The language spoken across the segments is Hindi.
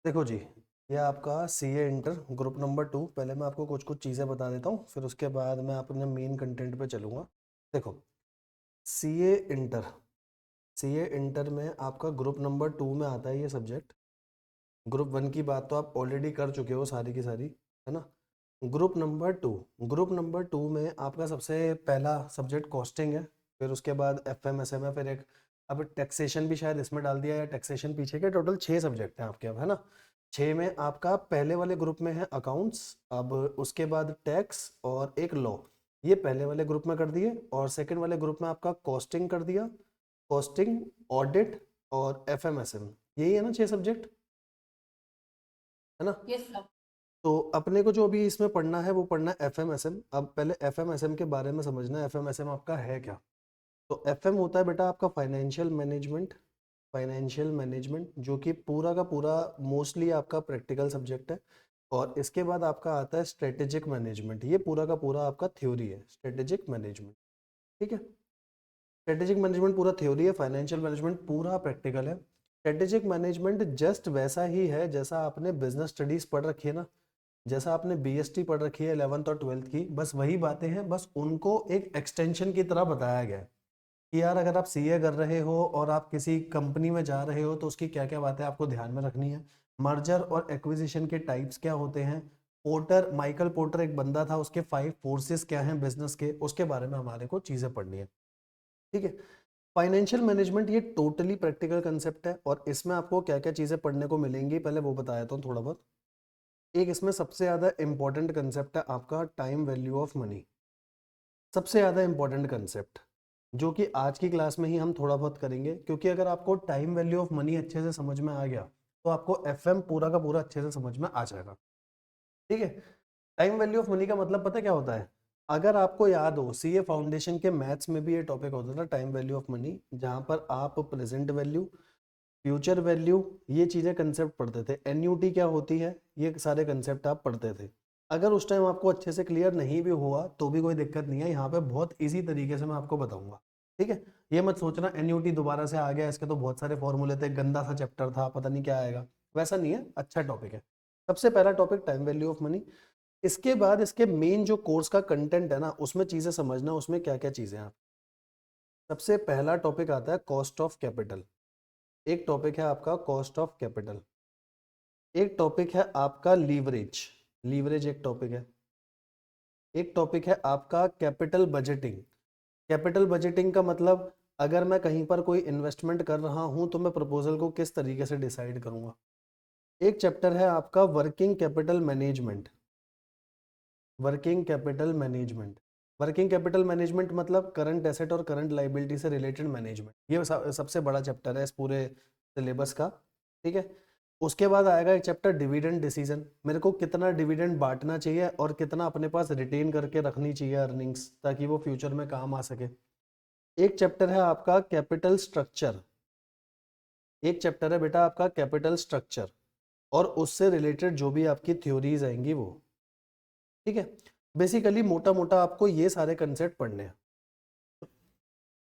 देखो जी, ये आपका सीए इंटर ग्रुप नंबर 2। पहले मैं आपको कुछ कुछ चीज़ें बता देता हूँ, फिर उसके बाद मैं अपने मेन कंटेंट पे चलूँगा। देखो, सीए इंटर सीए इंटर में आपका ग्रुप नंबर 2 में आता है ये सब्जेक्ट। ग्रुप 1 की बात तो आप ऑलरेडी कर चुके हो सारी की सारी, है ना। ग्रुप नंबर 2 में आपका सबसे पहला सब्जेक्ट कॉस्टिंग है, फिर उसके बाद एफएमएसएम है, फिर एक अब टैक्सेशन भी शायद इसमें डाल दिया है। टैक्सेशन पीछे के टोटल 6 सब्जेक्ट हैं आपके, अब है ना। 6 में आपका पहले वाले ग्रुप में है अकाउंट्स, अब उसके बाद टैक्स और एक लॉ, ये पहले वाले ग्रुप में कर दिए। और सेकंड वाले ग्रुप में आपका कॉस्टिंग कर दिया, कॉस्टिंग, ऑडिट और एफएमएसएम, यही है ना 6 सब्जेक्ट, है ना। Yes sir. तो अपने को जो अभी इसमें पढ़ना है वो पढ़ना है एफएमएसएम। अब पहले एफएमएसएम के बारे में समझना है, एफएमएसएम आपका है क्या। तो एफएम होता है बेटा आपका फाइनेंशियल मैनेजमेंट। फाइनेंशियल मैनेजमेंट जो कि पूरा का पूरा मोस्टली आपका प्रैक्टिकल सब्जेक्ट है। और इसके बाद आपका आता है स्ट्रेटेजिक मैनेजमेंट, ये पूरा का पूरा आपका थ्योरी है, स्ट्रेटेजिक मैनेजमेंट। ठीक है, स्ट्रेटेजिक मैनेजमेंट पूरा थ्योरी है, फाइनेंशियल मैनेजमेंट पूरा प्रैक्टिकल है। स्ट्रेटेजिक मैनेजमेंट जस्ट वैसा ही है जैसा आपने बिजनेस स्टडीज पढ़ रखी है ना, जैसा आपने बीएसटी पढ़ रखी है 11th और 12th की, बस वही बातें हैं, बस उनको एक एक्सटेंशन की तरह बताया गया है कि यार अगर आप सीए कर रहे हो और आप किसी कंपनी में जा रहे हो तो उसकी क्या क्या बातें आपको ध्यान में रखनी है। मर्जर और एक्विजिशन के टाइप्स क्या होते हैं। पोर्टर, माइकल पोर्टर एक बंदा था, उसके 5 फोर्सेस क्या हैं बिजनेस के, उसके बारे में हमारे को चीजें पढ़नी है। ठीक है, फाइनेंशियल मैनेजमेंट ये टोटली प्रैक्टिकल कंसेप्ट है और इसमें आपको क्या क्या चीजें पढ़ने को मिलेंगी पहले वो बताया था थोड़ा बहुत। एक इसमें सबसे ज्यादा इंपॉर्टेंट कंसेप्ट है आपका टाइम वैल्यू ऑफ मनी। सबसे ज्यादा इंपॉर्टेंट कंसेप्ट जो कि आज की क्लास में ही हम थोड़ा बहुत करेंगे, क्योंकि अगर आपको टाइम वैल्यू ऑफ मनी अच्छे से समझ में आ गया तो आपको एफएम पूरा का पूरा अच्छे से समझ में आ जाएगा। ठीक है, टाइम वैल्यू ऑफ मनी का मतलब पता है क्या होता है। अगर आपको याद हो सीए फाउंडेशन के मैथ्स में भी ये टॉपिक होता था टाइम वैल्यू ऑफ मनी, जहां पर आप प्रेजेंट वैल्यू, फ्यूचर वैल्यू, ये चीजें कंसेप्ट पढ़ते थे। एन्यूटी क्या होती है, ये सारे कंसेप्ट आप पढ़ते थे। अगर उस टाइम आपको अच्छे से क्लियर नहीं भी हुआ तो भी कोई दिक्कत नहीं है, यहाँ पे बहुत इजी तरीके से मैं आपको बताऊंगा। ठीक है, ये मत सोचना एन्यूटी दोबारा से आ गया, इसके तो बहुत सारे फॉर्मूले थे, गंदा सा चैप्टर था, पता नहीं क्या आएगा, वैसा नहीं है, अच्छा टॉपिक है। सबसे पहला topic time value of money. इसके बाद इसके मेन जो कोर्स का कंटेंट है ना, उसमें चीजें समझना, उसमें क्या क्या चीजें हैं आप। सबसे पहला टॉपिक आता है कॉस्ट ऑफ कैपिटल। एक टॉपिक है आपका कॉस्ट ऑफ कैपिटल। एक टॉपिक है आपका लीवरेज, लीवरेज एक टॉपिक है। एक टॉपिक है आपका कैपिटल बजटिंग। कैपिटल बजटिंग का मतलब अगर मैं कहीं पर कोई इन्वेस्टमेंट कर रहा हूं तो मैं प्रपोजल को किस तरीके से डिसाइड करूंगा। एक चैप्टर है आपका working capital management. Working capital management, working capital management मतलब करंट एसेट और करंट लाइबिलिटी से रिलेटेड मैनेजमेंट, ये सबसे बड़ा चैप्टर है इस पूरे सिलेबस का। ठीक है, उसके बाद आएगा एक चैप्टर डिविडेंड डिसीजन, मेरे को कितना डिविडेंड बांटना चाहिए और कितना अपने पास रिटेन करके रखनी चाहिए अर्निंग्स, ताकि वो फ्यूचर में काम आ सके। एक चैप्टर है आपका कैपिटल स्ट्रक्चर। एक चैप्टर है बेटा आपका कैपिटल स्ट्रक्चर और उससे रिलेटेड जो भी आपकी थ्योरीज आएंगी वो। ठीक है, बेसिकली मोटा मोटा आपको ये सारे कंसेप्ट पढ़ने हैं।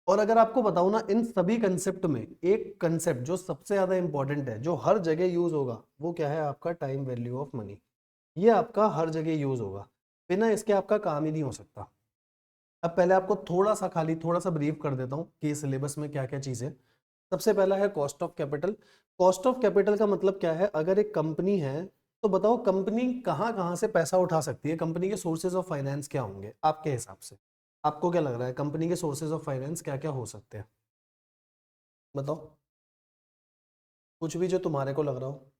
और अगर आपको बताऊं ना, इन सभी कंसेप्ट में एक कंसेप्ट जो सबसे ज्यादा इंपॉर्टेंट है, जो हर जगह यूज होगा, वो क्या है आपका टाइम वैल्यू ऑफ मनी। ये आपका हर जगह यूज होगा, बिना इसके आपका काम ही नहीं हो सकता। अब पहले आपको थोड़ा सा खाली थोड़ा सा ब्रीफ कर देता हूँ कि सिलेबस में क्या क्या चीजें। सबसे पहला है cost of capital. Cost of capital का मतलब क्या है, अगर एक कंपनी है तो बताओ कंपनी कहाँ कहाँ से पैसा उठा सकती है, कंपनी के सोर्सेज ऑफ फाइनेंस क्या होंगे आपके हिसाब से। आपको क्या लग रहा है कंपनी के सोर्सेज ऑफ फाइनेंस क्या क्या हो सकते हैं, बताओ, कुछ भी जो तुम्हारे को लग रहा हो।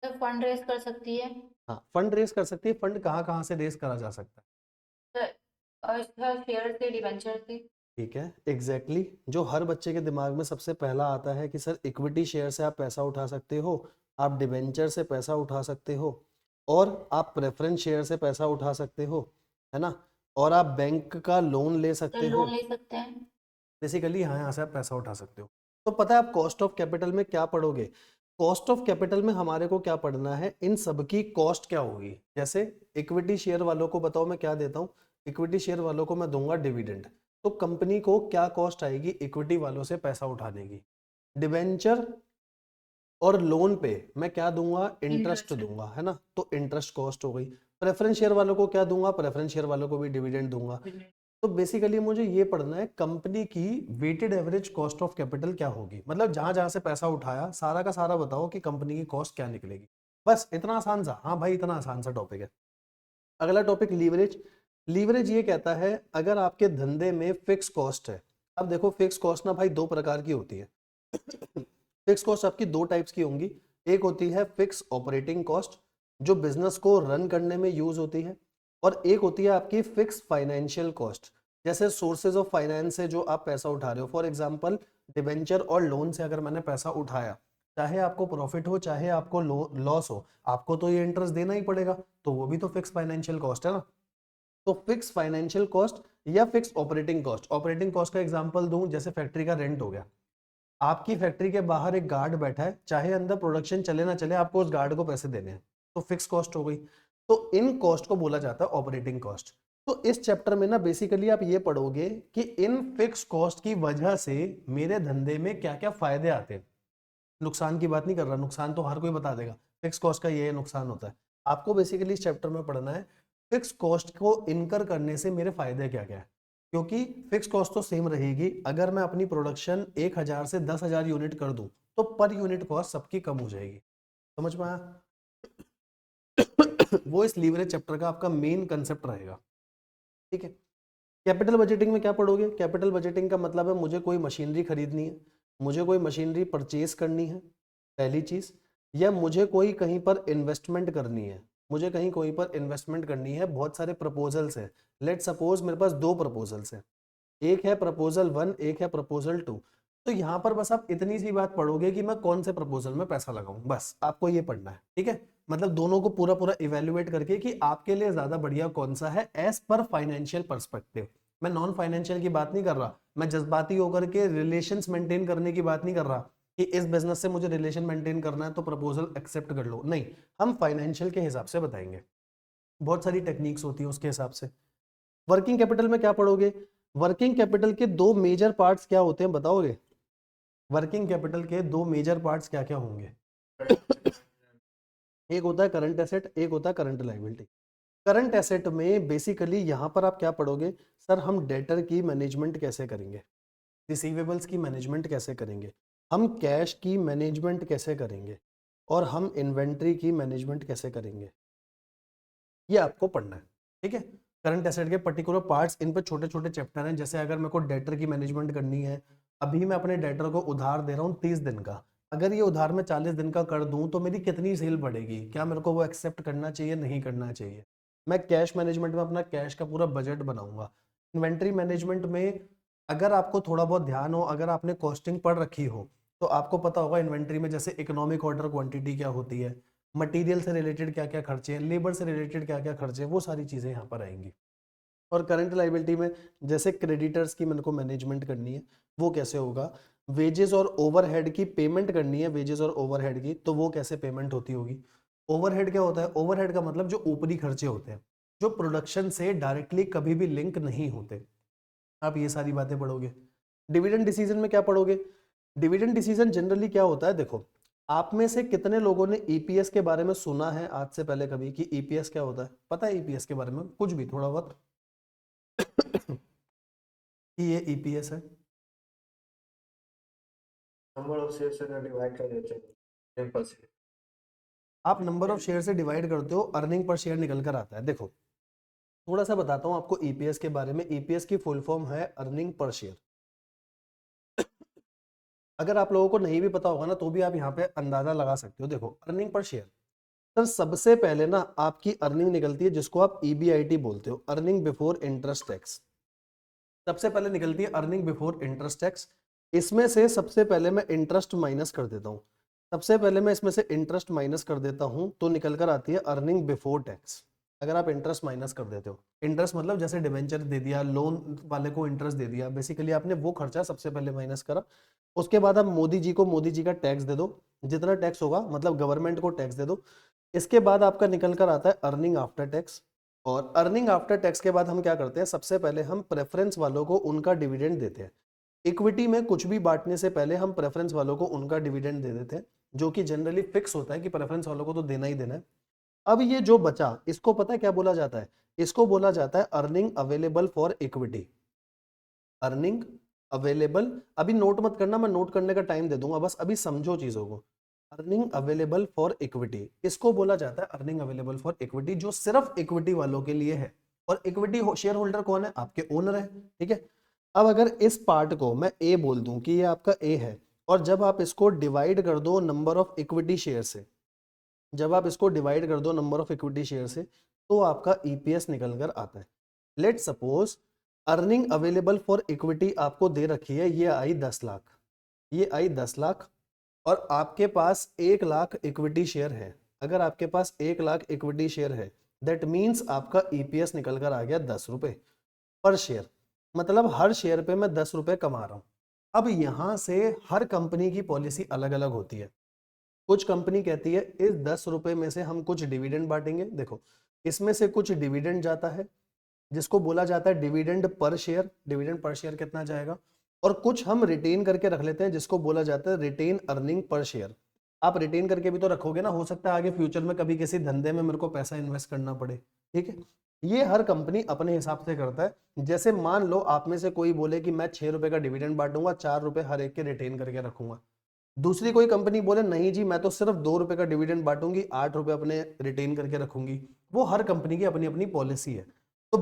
फंड रेज कर सकती है। हाँ, फंड रेस कर सकती है। फंड कहाँ कहाँ से रेस करा जा सकता है। शेयर से, डिवेंचर से। ठीक है, एग्जैक्टली जो हर बच्चे के दिमाग में सबसे पहला आता है कि सर इक्विटी शेयर से आप पैसा उठा सकते हो, आप डिबेंचर से पैसा उठा सकते हो, और आप प्रेफरेंस शेयर से पैसा उठा सकते हो, है ना, और आप बैंक का लोन ले सकते लोन हो। ले सकते हैं। बेसिकली यहाँ से आप पैसा उठा सकते हो। तो पता है आप कॉस्ट ऑफ कैपिटल में क्या पढ़ोगे। कॉस्ट ऑफ कैपिटल में हमारे को क्या पढ़ना है, इन सब की कॉस्ट क्या होगी। जैसे इक्विटी शेयर वालों को बताओ मैं क्या देता हूँ, इक्विटी शेयर वालों को मैं दूंगा डिविडेंड। तो कंपनी को क्या कॉस्ट आएगी इक्विटी वालों से पैसा उठाने की। डिवेंचर और लोन पे मैं क्या दूंगा, इंटरेस्ट Interest. दूंगा, है ना, तो इंटरेस्ट कॉस्ट हो गई। प्रेफरेंस शेयर वालों को क्या दूंगा, प्रेफरेंस शेयर वालों को भी डिविडेंड दूंगा। तो बेसिकली मुझे ये पढ़ना है कंपनी की weighted average cost of capital क्या होगी, मतलब जहां जहां से पैसा उठाया सारा का सारा बताओ कि कंपनी की कॉस्ट क्या निकलेगी। बस इतना आसान सा, हाँ भाई इतना आसान सा टॉपिक है। अगला टॉपिक लीवरेज। लीवरेज ये कहता है अगर आपके धंधे में फिक्स कॉस्ट है। अब देखो फिक्स कॉस्ट ना भाई दो प्रकार की होती है। फिक्स कॉस्ट आपकी दो टाइप्स की होंगी। एक होती है फिक्स ऑपरेटिंग कॉस्ट जो बिजनेस को रन करने में यूज होती है, और एक होती है आपकी फिक्स फाइनेंशियल कॉस्ट, जैसे सोर्सेज ऑफ फाइनेंस से जो आप पैसा उठा रहे हो। फॉर एग्जांपल डिबेंचर और लोन से अगर मैंने पैसा उठाया, चाहे आपको प्रॉफिट हो चाहे आपको लॉस हो, आपको तो ये इंटरेस्ट देना ही पड़ेगा, तो वो भी तो फिक्स फाइनेंशियल कॉस्ट है ना। तो फिक्स फाइनेंशियल कॉस्ट या fix operating cost. Operating cost का एग्जांपल दूं, जैसे फैक्ट्री का रेंट हो गया। आपकी फैक्ट्री के बाहर एक गार्ड बैठा है, चाहे अंदर प्रोडक्शन चले ना चले आपको उस गार्ड को पैसे देने हैं, तो फिक्स कॉस्ट हो गई। तो इन कॉस्ट को बोला जाता है ऑपरेटिंग कॉस्ट। तो इस चैप्टर में ना बेसिकली आप ये पढ़ोगे कि इन फिक्स कॉस्ट की वजह से मेरे धंधे में क्या क्या फायदे आते हैं। नुकसान की बात नहीं कर रहा, नुकसान तो हर कोई बता देगा, फिक्स कॉस्ट का ये नुकसान होता है। आपको बेसिकली इस चैप्टर में पढ़ना है फिक्स कॉस्ट को इनकर करने से मेरे फायदे क्या क्या है, क्योंकि फिक्स कॉस्ट तो सेम रहेगी। अगर मैं अपनी प्रोडक्शन 1000 से 10,000 यूनिट कर दूं तो पर यूनिट कॉस्ट सबकी कम हो जाएगी। समझ में आया? वो इस लीवरेज चैप्टर का आपका मेन कंसेप्ट रहेगा। ठीक है। कैपिटल बजटिंग में क्या पढ़ोगे? कैपिटल बजटिंग का मतलब है मुझे कोई मशीनरी खरीदनी है, मुझे कोई मशीनरी परचेज करनी है पहली चीज, या मुझे कोई कहीं पर इन्वेस्टमेंट करनी है। मुझे कहीं कोई पर इन्वेस्टमेंट करनी है, बहुत सारे प्रपोजल्स है। लेट सपोज मेरे पास दो प्रपोजल्स है, एक है प्रपोजल 1 एक है प्रपोजल 2। तो यहाँ पर बस आप इतनी सी बात पढ़ोगे कि मैं कौन से प्रपोजल में पैसा लगाऊं, बस आपको ये पढ़ना है। ठीक है, मतलब दोनों को पूरा पूरा इवेल्युएट करके कि आपके लिए ज्यादा बढ़िया कौन सा है एज पर फाइनेंशियल पर्सपेक्टिव। मैं नॉन फाइनेंशियल की बात नहीं कर रहा, मैं जज्बाती होकर के रिलेशंस मेंटेन करने की बात नहीं कर रहा कि इस बिजनेस से मुझे रिलेशन मेंटेन करना है तो प्रपोजल एक्सेप्ट कर लो, नहीं। हम फाइनेंशियल के हिसाब से बताएंगे, बहुत सारी टेक्निक्स होती है उसके हिसाब से। वर्किंग कैपिटल में क्या पढ़ोगे? वर्किंग कैपिटल के दो मेजर पार्ट्स क्या होते हैं बताओगे? वर्किंग कैपिटल के दो मेजर पार्ट्स क्या क्या होंगे? एक होता है करंट एसेट, एक होता है करंट लायबिलिटी। करंट एसेट में बेसिकली यहां पर आप क्या पढ़ोगे? सर हम डेटर की मैनेजमेंट कैसे करेंगे, रिसीवेबल्स की मैनेजमेंट कैसे करेंगे, हम कैश की मैनेजमेंट कैसे करेंगे, और हम इन्वेंट्री की मैनेजमेंट कैसे करेंगे, ये आपको पढ़ना है। ठीक है, करंट एसेट के पर्टिकुलर पार्ट्स, इन पर छोटे छोटे चैप्टर हैं। जैसे अगर मेरे को डेटर की मैनेजमेंट करनी है, अभी मैं अपने डेटर को उधार दे रहा हूँ 30 दिन का, अगर ये उधार मैं 40 दिन का कर दूं तो मेरी कितनी सेल बढ़ेगी, क्या मेरे को वो एक्सेप्ट करना चाहिए नहीं करना चाहिए। मैं कैश मैनेजमेंट में अपना कैश का पूरा बजट बनाऊंगा। इन्वेंट्री मैनेजमेंट में अगर आपको थोड़ा बहुत ध्यान हो, अगर आपने कॉस्टिंग पढ़ रखी हो तो आपको पता होगा इन्वेंट्री में जैसे इकोनॉमिक ऑर्डर क्वांटिटी क्या होती है, मटेरियल से रिलेटेड क्या क्या खर्चे हैं, लेबर से रिलेटेड क्या क्या खर्चे हैं, वो सारी चीज़ें यहाँ पर आएंगी। और करंट लायबिलिटी में जैसे क्रेडिटर्स की मेरे को मैनेजमेंट करनी है, वो कैसे होगा। वेजेस और ओवरहेड की पेमेंट करनी है, वेजेस और ओवरहेड की, तो वो कैसे पेमेंट होती होगी। ओवरहेड क्या होता है? ओवरहेड का मतलब जो ऊपरी खर्चे होते हैं, जो प्रोडक्शन से डायरेक्टली कभी भी लिंक नहीं होते, आप ये सारी बातें पढ़ोगे। डिविडेंड डिसीजन में क्या पढ़ोगे? डिविडेंड डिसीजन जनरली क्या होता है, देखो आप में से कितने लोगों ने ईपीएस के बारे में सुना है आज से पहले कभी कि ईपीएस क्या होता है? पता है ईपीएस के बारे में कुछ भी थोड़ा बहुत कि ये ईपीएस है? नंबर ऑफ शेयर से डिवाइड कर देते हैं सिंपल से। आप नंबर ऑफ शेयर से डिवाइड करते हो, अर्निंग पर शेयर निकल कर आता है। देखो थोड़ा सा बताता हूं आपको ईपीएस के बारे में। ईपीएस की फुल फॉर्म है अर्निंग पर शेयर। अगर आप लोगों को नहीं भी पता होगा ना तो भी आप यहाँ पे अंदाजा लगा सकते हो। देखो अर्निंग पर शेयर, सर सबसे पहले ना आपकी अर्निंग निकलती है जिसको आप ईबीआईटी बोलते हो, अर्निंग बिफोर इंटरेस्ट टैक्स। सबसे पहले निकलती है अर्निंग बिफोर इंटरेस्ट टैक्स। इसमें से सबसे पहले मैं इंटरेस्ट माइनस कर देता हूँ, सबसे पहले मैं इसमें से इंटरेस्ट माइनस कर देता हूँ तो निकल कर आती है अर्निंग बिफोर टैक्स। अगर आप इंटरेस्ट माइनस कर देते हो, इंटरेस्ट मतलब जैसे डिवेंचर दे दिया, लोन वाले को इंटरेस्ट दे दिया, बेसिकली आपने वो खर्चा सबसे पहले माइनस करा। उसके बाद आप मोदी जी को मोदी जी का टैक्स दे दो, जितना टैक्स होगा मतलब गवर्नमेंट को टैक्स दे दो। इसके बाद आपका निकल कर आता है अर्निंग आफ्टर टैक्स, और अर्निंग आफ्टर टैक्स के बाद हम क्या करते हैं, सबसे पहले हम प्रेफरेंस वालों को उनका डिविडेंड देते हैं। इक्विटी में कुछ भी बांटने से पहले हम प्रेफरेंस वालों को उनका डिविडेंड दे देते हैं, जो कि जनरली फिक्स होता है कि प्रेफरेंस वालों को तो देना ही देना है। अब ये जो बचा, इसको पता है क्या बोला जाता है, इसको बोला जाता है earning available for equity. Earning available, अभी नोट मत करना, मैं नोट करने का टाइम दे दूंगा, बस अभी समझो चीजों को। अर्निंग अवेलेबल फॉर इक्विटी, इसको बोला जाता है अर्निंग अवेलेबल फॉर इक्विटी, जो सिर्फ इक्विटी वालों के लिए है। और इक्विटी शेयर होल्डर कौन है, आपके ओनर है, ठीक है। अब अगर इस पार्ट को मैं ए बोल दूं कि ये आपका ए है, और जब आप इसको डिवाइड कर दो नंबर ऑफ इक्विटी शेयर से, जब आप इसको डिवाइड कर दो नंबर ऑफ इक्विटी शेयर से, तो आपका ईपीएस निकल कर आता है। Let suppose earning available for equity आपको दे रखी है, ये आई 10 लाख, ये आई 10 लाख, और आपके पास 1 लाख इक्विटी शेयर है। अगर आपके पास 1 लाख इक्विटी शेयर है, दैट मीन्स आपका ईपीएस निकल कर आ गया 10 रुपए पर शेयर, मतलब हर शेयर पे मैं 10 रुपए कमा रहा हूं। अब यहां से हर कंपनी की पॉलिसी अलग अलग होती है। कुछ कंपनी कहती है इस 10 रुपए में से हम कुछ डिविडेंड बांटेंगे, देखो इसमें से कुछ डिविडेंड जाता है जिसको बोला जाता है dividend per share, dividend per share कितना जाएगा, और कुछ हम रिटेन करके रख लेते हैं जिसको बोला जाता है रिटेन अर्निंग पर शेयर। आप रिटेन करके भी तो रखोगे ना, हो सकता है आगे फ्यूचर में कभी किसी धंधे में मेरे को पैसा इन्वेस्ट करना पड़े, ठीक है। ये हर कंपनी अपने हिसाब से करता है। जैसे मान लो आप में से कोई बोले कि मैं 6 रुपए का डिविडेंड बांटूंगा, 4 रुपए हर एक के रिटेन करके रखूंगा। दूसरी कोई कंपनी बोले नहीं जी मैं तो सिर्फ 2 रुपए का डिविडेंड बांटूंगी, 8 रुपए अपने रिटेन करके रखूंगी। वो हर कंपनी की अपनी अपनी पॉलिसी है। तो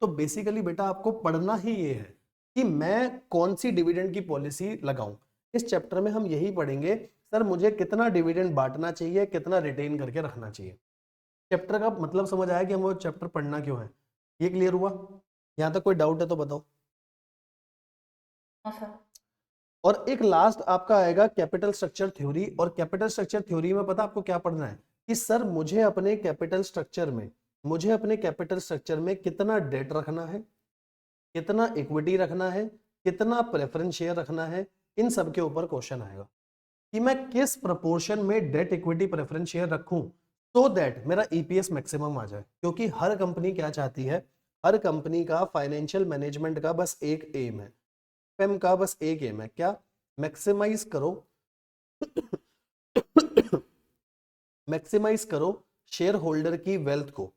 तो बेसिकली बेटा आपको पढ़ना ही ये है कि मैं कौन सी डिविडेंड की पॉलिसी लगाऊं। इस चैप्टर में हम यही पढ़ेंगे, सर मुझे कितना डिविडेंड बांटना चाहिए, कितना रिटेन करके रखना चाहिए। चैप्टर का मतलब समझ आया कि हम वो चैप्टर पढ़ना क्यों है, ये क्लियर हुआ? यहां तक कोई डाउट है तो बताओ। हाँ सर। और एक लास्ट आपका आएगा कैपिटल स्ट्रक्चर थ्योरी, और कैपिटल स्ट्रक्चर थ्योरी में पता आपको क्या पढ़ना है कि सर मुझे अपने कैपिटल स्ट्रक्चर में कितना डेट रखना है, कितना इक्विटी रखना है, कितना प्रेफरेंस शेयर रखना है, इन सब के ऊपर क्वेश्चन आएगा कि मैं किस प्रपोर्शन में डेट इक्विटी प्रेफरेंस शेयर रखूं सो दैट मेरा ईपीएस मैक्सिमम आ जाए। क्योंकि हर कंपनी क्या चाहती है, हर कंपनी का फाइनेंशियल मैनेजमेंट का बस एक एम है, एफएम का बस एक एम है, क्या? मैक्सिमाइज करो मैक्सिमाइज करो शेयर होल्डर की वेल्थ को,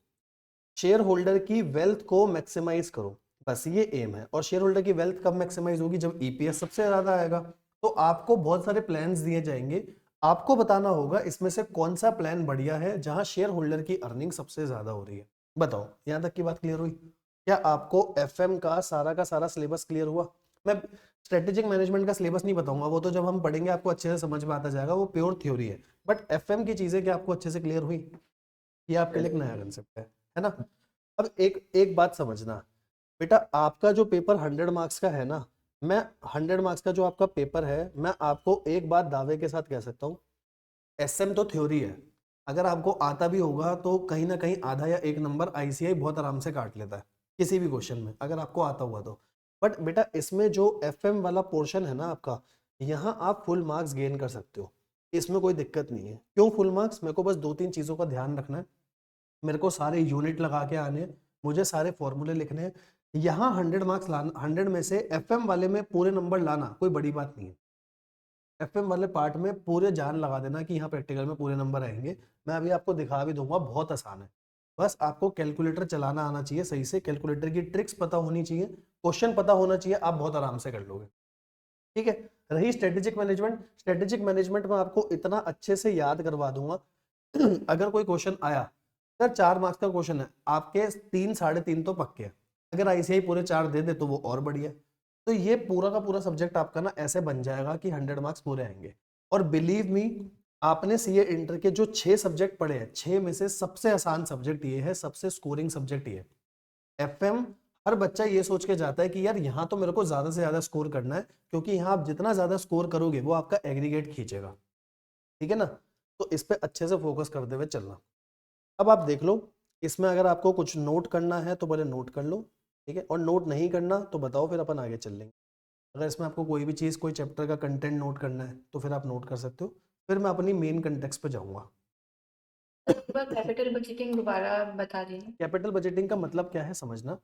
शेयर होल्डर की वेल्थ को मैक्सिमाइज करो, बस ये एम है। और शेयर होल्डर की वेल्थ कब मैक्सिमाइज होगी, जब ईपीएस सबसे ज्यादा आएगा। तो आपको बहुत सारे प्लान्स दिए जाएंगे, आपको बताना होगा इसमें से कौन सा प्लान बढ़िया है जहां शेयर होल्डर की अर्निंग सबसे ज्यादा हो रही है। बताओ, यहां तक की बात क्लियर हुई? क्या आपको एफएम का सारा सिलेबस क्लियर हुआ? मैं स्ट्रेटेजिक मैनेजमेंट का सिलेबस नहीं बताऊंगा, वो तो जब हम पढ़ेंगे आपको अच्छे से समझ में आता जाएगा, वो प्योर थ्योरी है। बट एफएम की चीजें क्या आपको अच्छे से क्लियर हुई? ये आपके लिए एक नया कंसेप्ट है ना। अब एक एक बात समझना बेटा, आपका जो पेपर 100 मार्क्स का है ना, मैं 100 मार्क्स का जो आपका पेपर है, मैं आपको एक बात दावे के साथ कह सकता हूँ, एसएम तो थ्योरी है, अगर आपको आता भी होगा तो कहीं ना कहीं आधा या 1 नंबर आईसीआई बहुत आराम से काट लेता है किसी भी क्वेश्चन में, अगर आपको आता हुआ तो। बट बेटा इसमें जो एफएम वाला पोर्शन है ना आपका, यहाँ आप फुल मार्क्स गेन कर सकते हो, इसमें कोई दिक्कत नहीं है। क्यों फुल मार्क्स? मेरे को बस 2-3 चीज़ों का ध्यान रखना है, मेरे को सारे यूनिट लगा के आने हैं, मुझे सारे फॉर्मूले लिखने हैं। यहाँ 100 मार्क्स लाना, 100 में से एफएम वाले में पूरे नंबर लाना कोई बड़ी बात नहीं है। एफएम वाले पार्ट में पूरे जान लगा देना कि यहाँ प्रैक्टिकल में पूरे नंबर आएंगे। मैं अभी आपको दिखा भी दूंगा, बहुत आसान है। बस आपको कैलकुलेटर चलाना आना चाहिए सही से, कैलकुलेटर की ट्रिक्स पता होनी चाहिए, क्वेश्चन पता होना चाहिए, आप बहुत आराम से कर लोगे, ठीक है। रही स्ट्रेटेजिक मैनेजमेंट, स्ट्रेटेजिक मैनेजमेंट में आपको इतना अच्छे से याद करवा दूंगा अगर कोई क्वेश्चन आया, सर 4 मार्क्स का क्वेश्चन है, आपके 3-3.5 तो पक्के हैं, अगर आईसीआई पूरे 4 दे दे तो वो और बढ़िया। तो ये पूरा का पूरा सब्जेक्ट आपका ना ऐसे बन जाएगा कि 100 मार्क्स पूरे आएंगे। और बिलीव मी, आपने सीए इंटर के जो 6 सब्जेक्ट पढ़े हैं, 6 में से सबसे आसान सब्जेक्ट ये है, सबसे स्कोरिंग सब्जेक्ट ये है एफएम। हर बच्चा ये सोच के जाता है कि यार यहाँ तो मेरे को ज्यादा से ज्यादा स्कोर करना है, क्योंकि यहाँ आप जितना ज्यादा स्कोर करोगे वो आपका एग्रीगेट खींचेगा, ठीक है ना। तो इस पे अच्छे से फोकस करते हुए चलना। अब आप देख लो, इसमें अगर आपको कुछ नोट करना है तो बोले नोट कर लो, ठीक है, और नोट नहीं करना तो बताओ, फिर अपन आगे चल लेंगे। अगर इसमें आपको कोई भी चीज़, कोई चैप्टर का कंटेंट नोट करना है तो फिर आप नोट कर सकते हो, फिर मैं अपनी मेन कंटेक्स्ट पे जाऊंगा। एक बार कैपिटल बजटिंग दोबारा बता दीजिए। कैपिटल बजटिंग का मतलब क्या है समझना,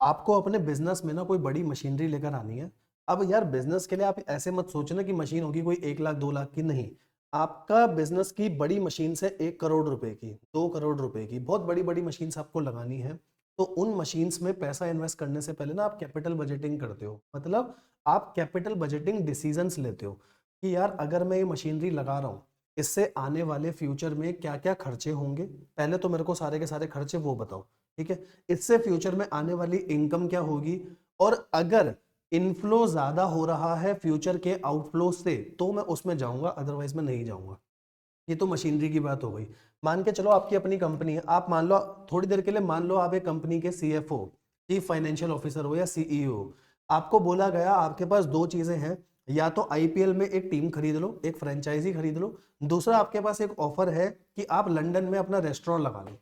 आपको अपने बिजनेस में ना कोई बड़ी मशीनरी लेकर आनी है। अब यार बिजनेस के लिए आप ऐसे मत सोचना कि मशीन होगी कोई 1 लाख 2 लाख की, नहीं। आपका बिजनेस की बड़ी मशीन से 1 करोड़ रुपए की, 2 करोड़ रुपए की बहुत बड़ी बड़ी मशीन आपको लगानी है। तो उन मशीन्स में पैसा इन्वेस्ट करने से पहले ना आप कैपिटल बजटिंग करते हो, मतलब आप कैपिटल बजटिंग डिसीजंस लेते हो कि यार अगर मैं ये मशीनरी लगा रहा हूँ, इससे आने वाले फ्यूचर में क्या क्या खर्चे होंगे, पहले तो मेरे को सारे के सारे खर्चे वो बताओ, ठीक है। इससे फ्यूचर में आने वाली इनकम क्या होगी, और अगर इनफ्लो ज्यादा हो रहा है फ्यूचर के आउटफ्लो से तो मैं उसमें जाऊंगा, अदरवाइज मैं नहीं जाऊंगा। ये तो मशीनरी की बात हो गई। मान के चलो आपकी अपनी कंपनी है, आप मान लो थोड़ी देर के लिए मान लो आप एक कंपनी के सीएफओ, चीफ फाइनेंशियल ऑफिसर हो या सीईओ। आपको बोला गया आपके पास दो चीजें हैं, या तो आईपीएल में एक टीम खरीद लो, एक फ्रेंचाइजी खरीद लो, दूसरा आपके पास एक ऑफर है कि आप लंदन में अपना रेस्टोरेंट लगा लो।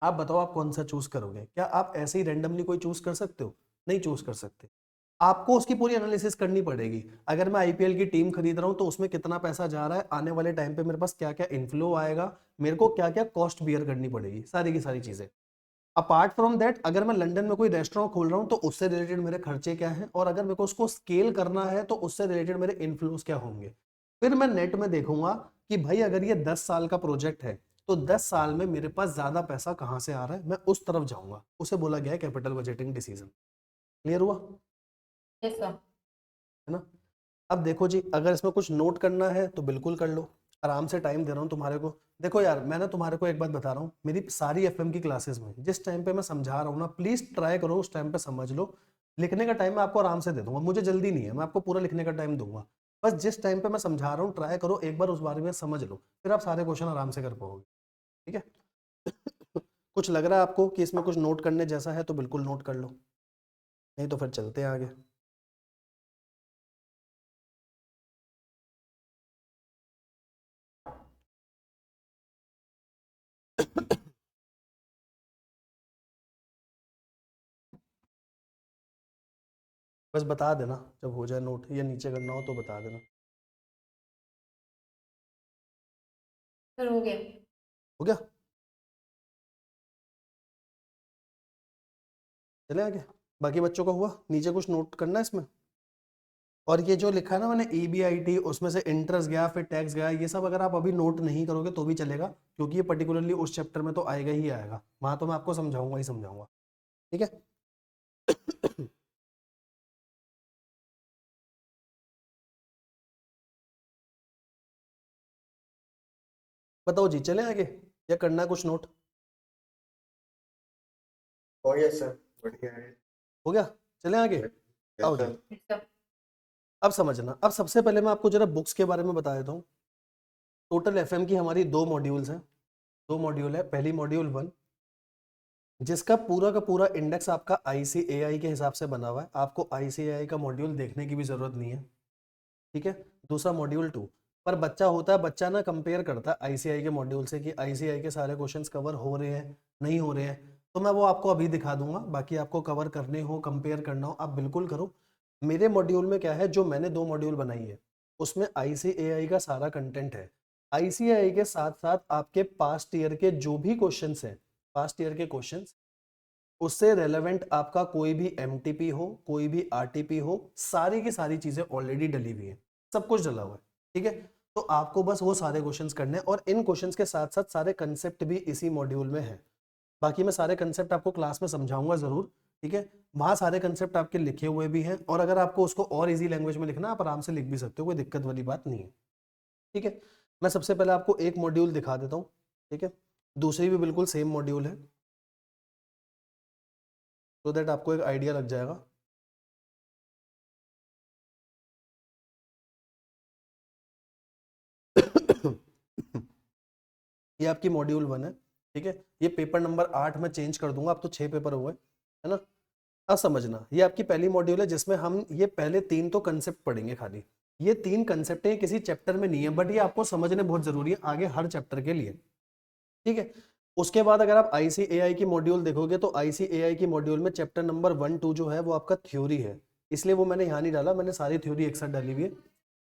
आप बताओ आप कौन सा चूज करोगे? क्या आप ऐसे ही रैंडमली कोई चूज कर सकते हो? नहीं चूज कर सकते। आपको उसकी पूरी एनालिसिस करनी पड़ेगी। अगर मैं आईपीएल की टीम खरीद रहा हूं तो उसमें कितना पैसा जा रहा है, आने वाले टाइम पे मेरे पास क्या क्या इनफ्लो आएगा, मेरे को क्या क्या कॉस्ट बियर करनी पड़ेगी, सारी की सारी चीजें। अपार्ट फ्रॉम दैट अगर मैं लंदन में कोई रेस्टोरेंट खोल रहा हूं तो उससे रिलेटेड मेरे खर्चे क्या हैं, और अगर मेरे को उसको स्केल करना है तो उससे रिलेटेड मेरे इन्फ्लोस क्या होंगे। फिर मैं नेट में देखूंगा कि भाई अगर ये 10 साल का प्रोजेक्ट है तो 10 साल में मेरे पास ज्यादा पैसा कहां से आ रहा है, मैं उस तरफ जाऊंगा। उसे बोला गया है कैपिटल बजटिंग डिसीजन। क्लियर हुआ? Yes sir. है ना? अब देखो जी, अगर इसमें कुछ नोट करना है तो बिल्कुल कर लो, आराम से टाइम दे रहा हूँ तुम्हारे को। देखो यार मैं ना तुम्हारे को एक बात बता रहा हूँ, मेरी सारी एफएम की क्लासेस में जिस टाइम पे मैं समझा रहा हूँ ना, प्लीज ट्राई करो उस टाइम पे समझ लो। लिखने का टाइम मैं आपको आराम से दे दूंगा, मुझे जल्दी नहीं है, मैं आपको पूरा लिखने का टाइम दूंगा। बस जिस टाइम पे मैं समझा रहा हूँ ट्राई करो एक बार उस बारे में समझ लो, फिर आप सारे क्वेश्चन आराम से कर पाओगे। ठीक है? कुछ लग रहा है आपको कि इसमें कुछ नोट करने जैसा है तो बिल्कुल नोट कर लो, नहीं तो फिर चलते हैं आगे। बस बता देना जब हो जाए नोट, या नीचे करना हो तो बता देना। सर हो गया। हो गया? चले आगे। बाकी बच्चों का हुआ? नीचे कुछ नोट करना है इसमें? और ये जो लिखा है ना मैंने EBIT, उसमें से इंटरेस्ट गया फिर टैक्स गया, ये सब अगर आप अभी नोट नहीं करोगे तो भी चलेगा, क्योंकि ये पर्टिकुलरली उस चैप्टर में तो आएगा ही आएगा, वहां तो मैं आपको समझाऊंगा ही समझाऊंगा। ठीक है? बताओ जी, चले आगे या करना है कुछ नोट? हो गया सर, बढ़िया है। हो गया? चले आगे। यस आओ जी। सर। Yes sir. अब समझना, अब सबसे पहले मैं आपको जरा बुक्स के बारे में बता देता हूँ। टोटल एफएम की हमारी 2 मॉड्यूल्स हैं, 2 मॉड्यूल है। पहली मॉड्यूल 1, जिसका पूरा का पूरा इंडेक्स आपका ICAI के हिसाब से बना हुआ है, आपको ICAI का मॉड्यूल देखने की भी जरूरत नहीं है। ठीक है? दूसरा मॉड्यूल 2, पर बच्चा होता है, बच्चा ना कंपेयर करता है आईसीआई के मॉड्यूल से कि आईसीआई के सारे क्वेश्चंस कवर हो रहे हैं नहीं हो रहे हैं, तो मैं वो आपको अभी दिखा दूंगा। बाकी आपको कवर करने हो, कंपेयर करना हो, आप बिल्कुल करो। मेरे मॉड्यूल में क्या है, जो मैंने 2 मॉड्यूल बनाई है उसमें ICAI का सारा कंटेंट है। ICAI के साथ साथ आपके पास्ट ईयर के जो भी क्वेश्चंस हैं, पास्ट ईयर के क्वेश्चंस, उससे रेलेवेंट आपका कोई भी MTP हो, कोई भी RTP हो, सारी की सारी चीजें ऑलरेडी डली हुई है, सब कुछ डला हुआ है। ठीक है? तो आपको बस वो सारे क्वेश्चंस करने हैं, और इन क्वेश्चंस के साथ साथ सारे कंसेप्ट भी इसी मॉड्यूल में है। बाकी मैं सारे कंसेप्ट आपको क्लास में समझाऊंगा जरूर। ठीक है? वहां सारे कंसेप्ट आपके लिखे हुए भी हैं, और अगर आपको उसको और इजी लैंग्वेज में लिखना, आप आराम से लिख भी सकते हो, कोई दिक्कत वाली बात नहीं है। ठीक है? मैं सबसे पहले आपको एक मॉड्यूल दिखा देता हूँ। ठीक है? दूसरी भी बिल्कुल सेम मॉड्यूल है, तो दैट आपको एक आइडिया लग जाएगा। ये आपकी मॉड्यूल 1 है। ठीक है? ये पेपर नंबर 8 में चेंज कर दूंगा, अब तो 6 पेपर हुए, है ना? अब समझना, ये आपकी पहली मॉड्यूल है जिसमें हम ये पहले 3 तो कंसेप्ट पढ़ेंगे खाली। ये 3 कंसेप्ट है, किसी चैप्टर में नहीं है, बट ये आपको समझने बहुत जरूरी है आगे हर चैप्टर के लिए। ठीक है? उसके बाद अगर आप ICAI की मॉड्यूल देखोगे तो ICAI की मॉड्यूल में चैप्टर नंबर 1 2 जो है वो आपका थ्योरी है, इसलिए वो मैंने यहाँ नहीं डाला, मैंने सारी थ्योरी एक साथ डाली हुई है।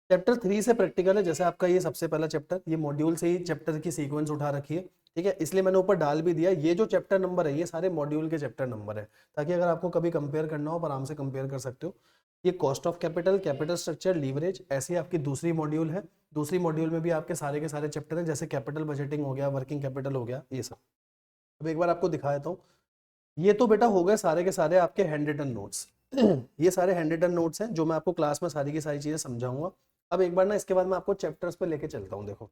चैप्टर 3 से प्रैक्टिकल है, जैसे आपका ये सबसे पहला चैप्टर, ये मॉड्यूल से ही चैप्टर की सीक्वेंस उठा रखी है। ठीक है, इसलिए मैंने ऊपर डाल भी दिया। ये जो चैप्टर नंबर है ये सारे मॉड्यूल के चैप्टर नंबर है, ताकि अगर आपको कभी कंपेयर करना हो आप आराम से कंपेयर कर सकते हो। ये cost of capital, capital structure, leverage, ऐसी आपकी दूसरी मॉड्यूल है। दूसरी मॉड्यूल में भी आपके सारे के सारे चैप्टर हैं, जैसे कैपिटल बजटिंग हो गया, वर्किंग कैपिटल हो गया, ये सब। अब एक बार आपको दिखा देता हूँ। ये तो बेटा हो गए सारे के सारे आपके हैंड रिटन नोट्स। ये सारे हैंड रिटन नोट्स हैं जो मैं आपको क्लास में सारी की सारी चीजें समझाऊंगा। अब एक बार ना इसके बाद मैं आपको चैप्टर्स पे लेके चलता हूँ। देखो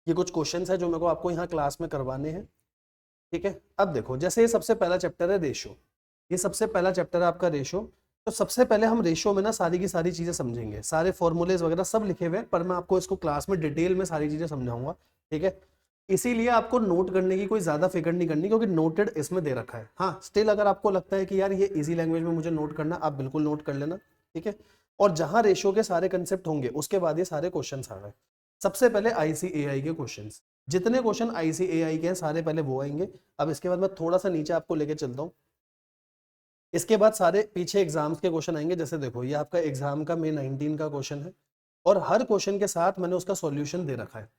ये कुछ क्वेश्चंस है जो मेरे को आपको यहाँ क्लास में करवाने हैं, ठीक है। अब देखो जैसे ये सबसे पहला चैप्टर है रेशो, ये सबसे पहला चैप्टर है आपका रेशो। तो सबसे पहले हम रेशो में ना सारी की सारी चीजें समझेंगे, सारे फॉर्मूलेज वगैरह सब लिखे हुए हैं, पर मैं आपको इसको क्लास में डिटेल में सारी चीजें समझाऊंगा, ठीक है। इसीलिए आपको नोट करने की कोई ज्यादा फिक्र नहीं करनी, क्योंकि नोटेड इसमें दे रखा है। हाँ स्टिल अगर आपको लगता है कि यार ये इजी लैंग्वेज में मुझे नोट करना, आप बिल्कुल नोट कर लेना, ठीक है। और जहां रेशो के सारे कंसेप्ट होंगे उसके बाद ये सारे क्वेश्चन आ गए। सबसे पहले ICAI के क्वेश्चन, जितने क्वेश्चन ICAI के हैं सारे पहले वो आएंगे। अब इसके बाद मैं थोड़ा सा नीचे आपको लेके चलता हूँ। इसके बाद सारे पीछे एग्जाम्स के क्वेश्चन आएंगे। जैसे देखो ये आपका एग्जाम का May 19 का क्वेश्चन है, और हर क्वेश्चन के साथ मैंने उसका सॉल्यूशन दे रखा है।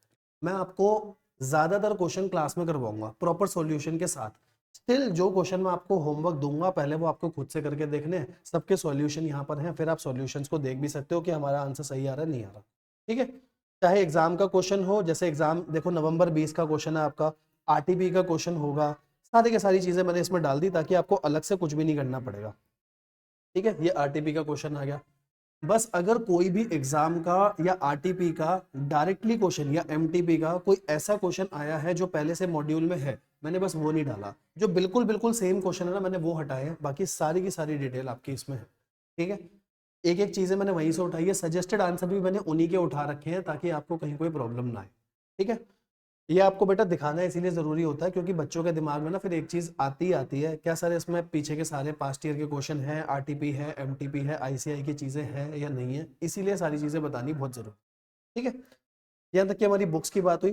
मैं आपको ज्यादातर क्वेश्चन क्लास में करवाऊंगा प्रॉपर सॉल्यूशन के साथ। स्टिल जो क्वेश्चन मैं आपको होमवर्क दूंगा पहले वो आपको खुद से करके देखने हैं, सबके सॉल्यूशन यहाँ पर हैं, फिर आप सॉल्यूशंस को देख भी सकते हो कि हमारा आंसर सही आ रहा है नहीं आ रहा, ठीक है। चाहे एग्जाम का क्वेश्चन हो, जैसे एग्जाम देखो नवंबर 20 का क्वेश्चन है आपका, RTP का क्वेश्चन होगा, सारी की सारी चीजें मैंने इसमें डाल दी ताकि आपको अलग से कुछ भी नहीं करना पड़ेगा, ठीक है। ये RTP का क्वेश्चन आ गया। बस अगर कोई भी एग्जाम का या RTP का डायरेक्टली क्वेश्चन या MTP का कोई ऐसा क्वेश्चन आया है जो पहले से मॉड्यूल में है, मैंने बस वो नहीं डाला। जो बिल्कुल बिल्कुल सेम क्वेश्चन है ना मैंने वो हटाए हैं, बाकी सारी की सारी डिटेल आपकी इसमें है, ठीक है। एक एक चीजें मैंने वहीं से उठाई है, सजेस्टेड आंसर भी मैंने उन्हीं के उठा रखे हैं ताकि आपको कहीं कोई प्रॉब्लम ना आए, ठीक है। ये आपको बेटा दिखाना है इसीलिए जरूरी होता है, क्योंकि बच्चों के दिमाग में ना फिर एक चीज आती ही आती है, क्या सर इसमें पीछे के सारे पास्ट ईयर के क्वेश्चन हैं, RTP है, MTP है, ICAI की चीजें हैं या नहीं है, इसीलिए सारी चीजें बतानी बहुत जरूरी, ठीक है। यहाँ तक कि हमारी बुक्स की बात हुई।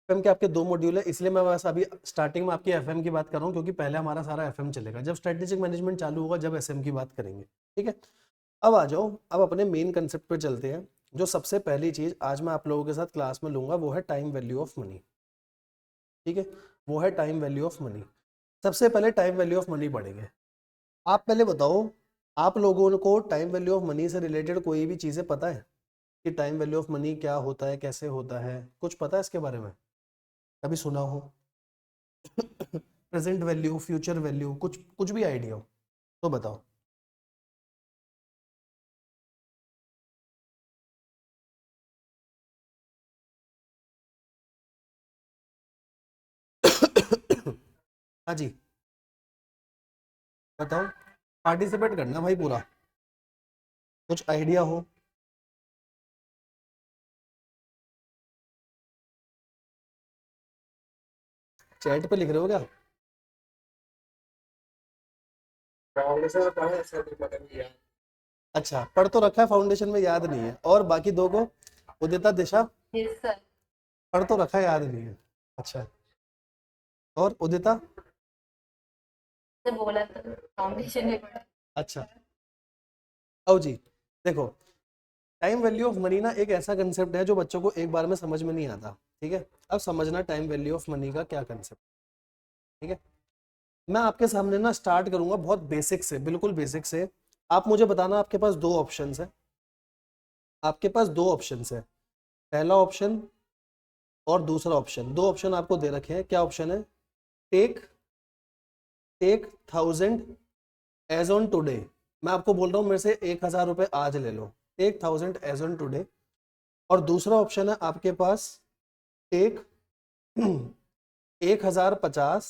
FM के आपके 2 मॉड्यूल है, इसलिए मैं बस अभी स्टार्टिंग में आपकी FM की बात कर रहा हूँ, क्योंकि पहले हमारा सारा FM चलेगा, जब स्ट्रेटेजिक मैनेजमेंट चालू होगा जब SM की बात करेंगे, ठीक है। अब आ जाओ, अब अपने मेन कंसेप्ट पे चलते हैं। जो सबसे पहली चीज आज मैं आप लोगों के साथ क्लास में लूंगा वो है टाइम वैल्यू ऑफ मनी, ठीक है। वो है टाइम वैल्यू ऑफ मनी। सबसे पहले टाइम वैल्यू ऑफ मनी पढ़ेंगे। आप पहले बताओ, आप लोगों को टाइम वैल्यू ऑफ मनी से रिलेटेड कोई भी चीजें पता है कि टाइम वैल्यू ऑफ मनी क्या होता है, कैसे होता है, कुछ पता है इसके बारे में? कभी सुना हो? प्रेजेंट वैल्यू, फ्यूचर वैल्यू, कुछ कुछ भी आइडिया हो तो बताओ। हाँ जी बताओ, पार्टिसिपेट करना भाई पूरा, कुछ आइडिया हो। चैट पे लिख रहे हो क्या? फाउंडेशन में पढ़ा है सर, पता नहीं यार। अच्छा पढ़ तो रखा है, फाउंडेशन में याद नहीं है। और बाकी दो को, उदिता, दिशा, यस सर। पढ़ तो रखा है याद नहीं है। अच्छा, और उदिता? तो बोला तो फाउंडेशन में पढ़ा। अच्छा आओ जी। देखो टाइम वैल्यू ऑफ मनी ना एक ऐसा कंसेप्ट है जो बच्चों को एक बार में समझ में नहीं आता, ठीक है। अब समझना टाइम वैल्यू ऑफ मनी का क्या कंसेप्ट, ठीक है। मैं आपके सामने ना स्टार्ट करूंगा बहुत बेसिक से, बिल्कुल बेसिक से। आप मुझे बताना, आपके पास 2 ऑप्शंस है, आपके पास 2 ऑप्शंस है, पहला ऑप्शन और दूसरा ऑप्शन। 2 ऑप्शन आपको दे रखे हैं। क्या ऑप्शन है? Take take 1000 as on today. मैं आपको बोल रहा हूँ मेरे से 1000 रुपये आज ले लो, टेक 1000 एज ऑन टुडे। और दूसरा ऑप्शन है आपके पास टेक 1050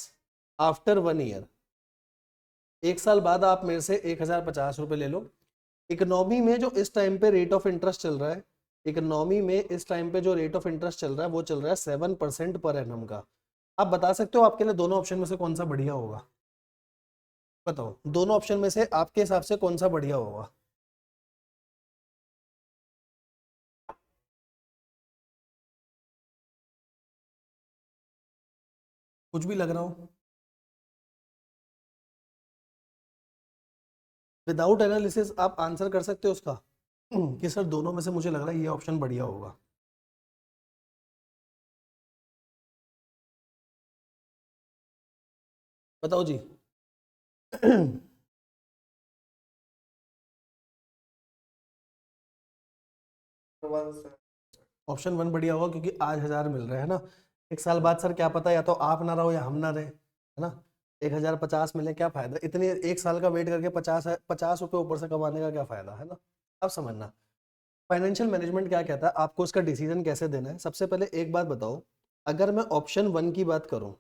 आफ्टर 1 ईयर। 1 साल बाद आप मेरे से 1050 रुपये ले लो। इकोनॉमी में जो इस टाइम पे रेट ऑफ इंटरेस्ट चल रहा है, इकोनॉमी में इस टाइम पे जो रेट ऑफ इंटरेस्ट चल रहा है वो चल रहा है 7% पर एनम का। आप बता सकते हो आपके लिए दोनों ऑप्शन में से कौन सा बढ़िया होगा? बताओ दोनों ऑप्शन में से आपके हिसाब से कौन सा बढ़िया होगा? कुछ भी लग रहा हो, विदाउट एनालिसिस आप आंसर कर सकते हो उसका कि सर दोनों में से मुझे लग रहा है ये ऑप्शन बढ़िया होगा। बताओ जी। One sir. ऑप्शन वन बढ़िया होगा क्योंकि आज 1000 मिल रहे हैं ना। एक साल बाद सर क्या पता या तो आप ना रहो या हम ना रहे, है ना। 1050 मिले, क्या फायदा इतने एक साल का वेट करके 50 रुपये ऊपर से कमाने का, क्या फायदा, है ना। अब समझना फाइनेंशियल मैनेजमेंट क्या कहता है, आपको इसका डिसीजन कैसे देना है। सबसे पहले एक बात बताओ, अगर मैं ऑप्शन वन की बात करूं,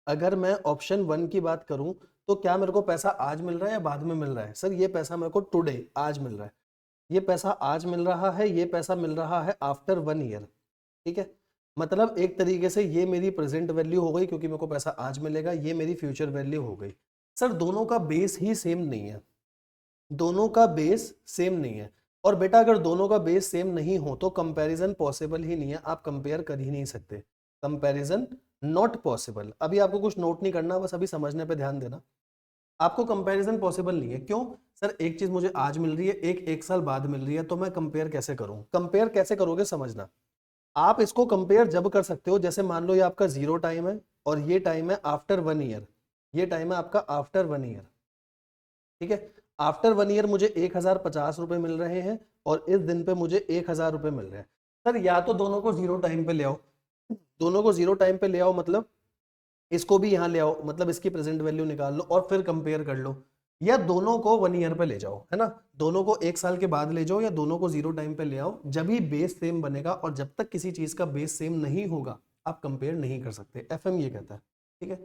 अगर मैं ऑप्शन वन की बात करूं तो क्या मेरे को पैसा आज मिल रहा है या बाद में मिल रहा है। सर ये पैसा मेरे को टुडे आज मिल रहा है, ये पैसा आज मिल रहा है, ये पैसा मिल रहा है आफ्टर 1 ईयर। ठीक है, मतलब एक तरीके से ये मेरी प्रेजेंट वैल्यू हो गई क्योंकि मेरे को पैसा आज मिलेगा, ये मेरी फ्यूचर वैल्यू हो गई। सर दोनों का बेस ही सेम नहीं है, दोनों का बेस सेम नहीं है। और बेटा अगर दोनों का बेस सेम नहीं हो तो कंपैरिजन पॉसिबल ही नहीं है, आप कंपेयर कर ही नहीं सकते, कंपैरिजन नॉट पॉसिबल। अभी आपको कुछ नोट नहीं करना, बस अभी समझने पे ध्यान देना। आपको कंपैरिजन पॉसिबल नहीं है, क्यों सर, एक चीज मुझे आज मिल रही है, एक साल बाद मिल रही है, तो मैं कंपेयर कैसे करूं। कंपेयर कैसे करोगे समझना, आप इसको कंपेयर जब कर सकते हो, जैसे मान लो ये आपका 0 टाइम है और ये टाइम है आफ्टर 1 ईयर, ये टाइम है आपका आफ्टर 1 ईयर। ठीक है, आफ्टर 1 ईयर मुझे 1050 रुपए मिल रहे हैं और इस दिन पे मुझे 1000 रुपए मिल रहे हैं। सर या तो दोनों को 0 टाइम पे ले आओ, दोनों को 0 टाइम पे ले आओ, मतलब इसको भी यहाँ ले आओ, मतलब इसकी प्रेजेंट वैल्यू निकाल लो और फिर कंपेयर कर लो, या दोनों को 1 ईयर पे ले जाओ, है ना, दोनों को एक साल के बाद ले जाओ या दोनों को 0 टाइम पे ले आओ। जब ही बेस सेम बनेगा और जब तक किसी चीज का बेस सेम नहीं होगा आप कंपेयर नहीं कर सकते, एफएम ये कहता है। ठीक है,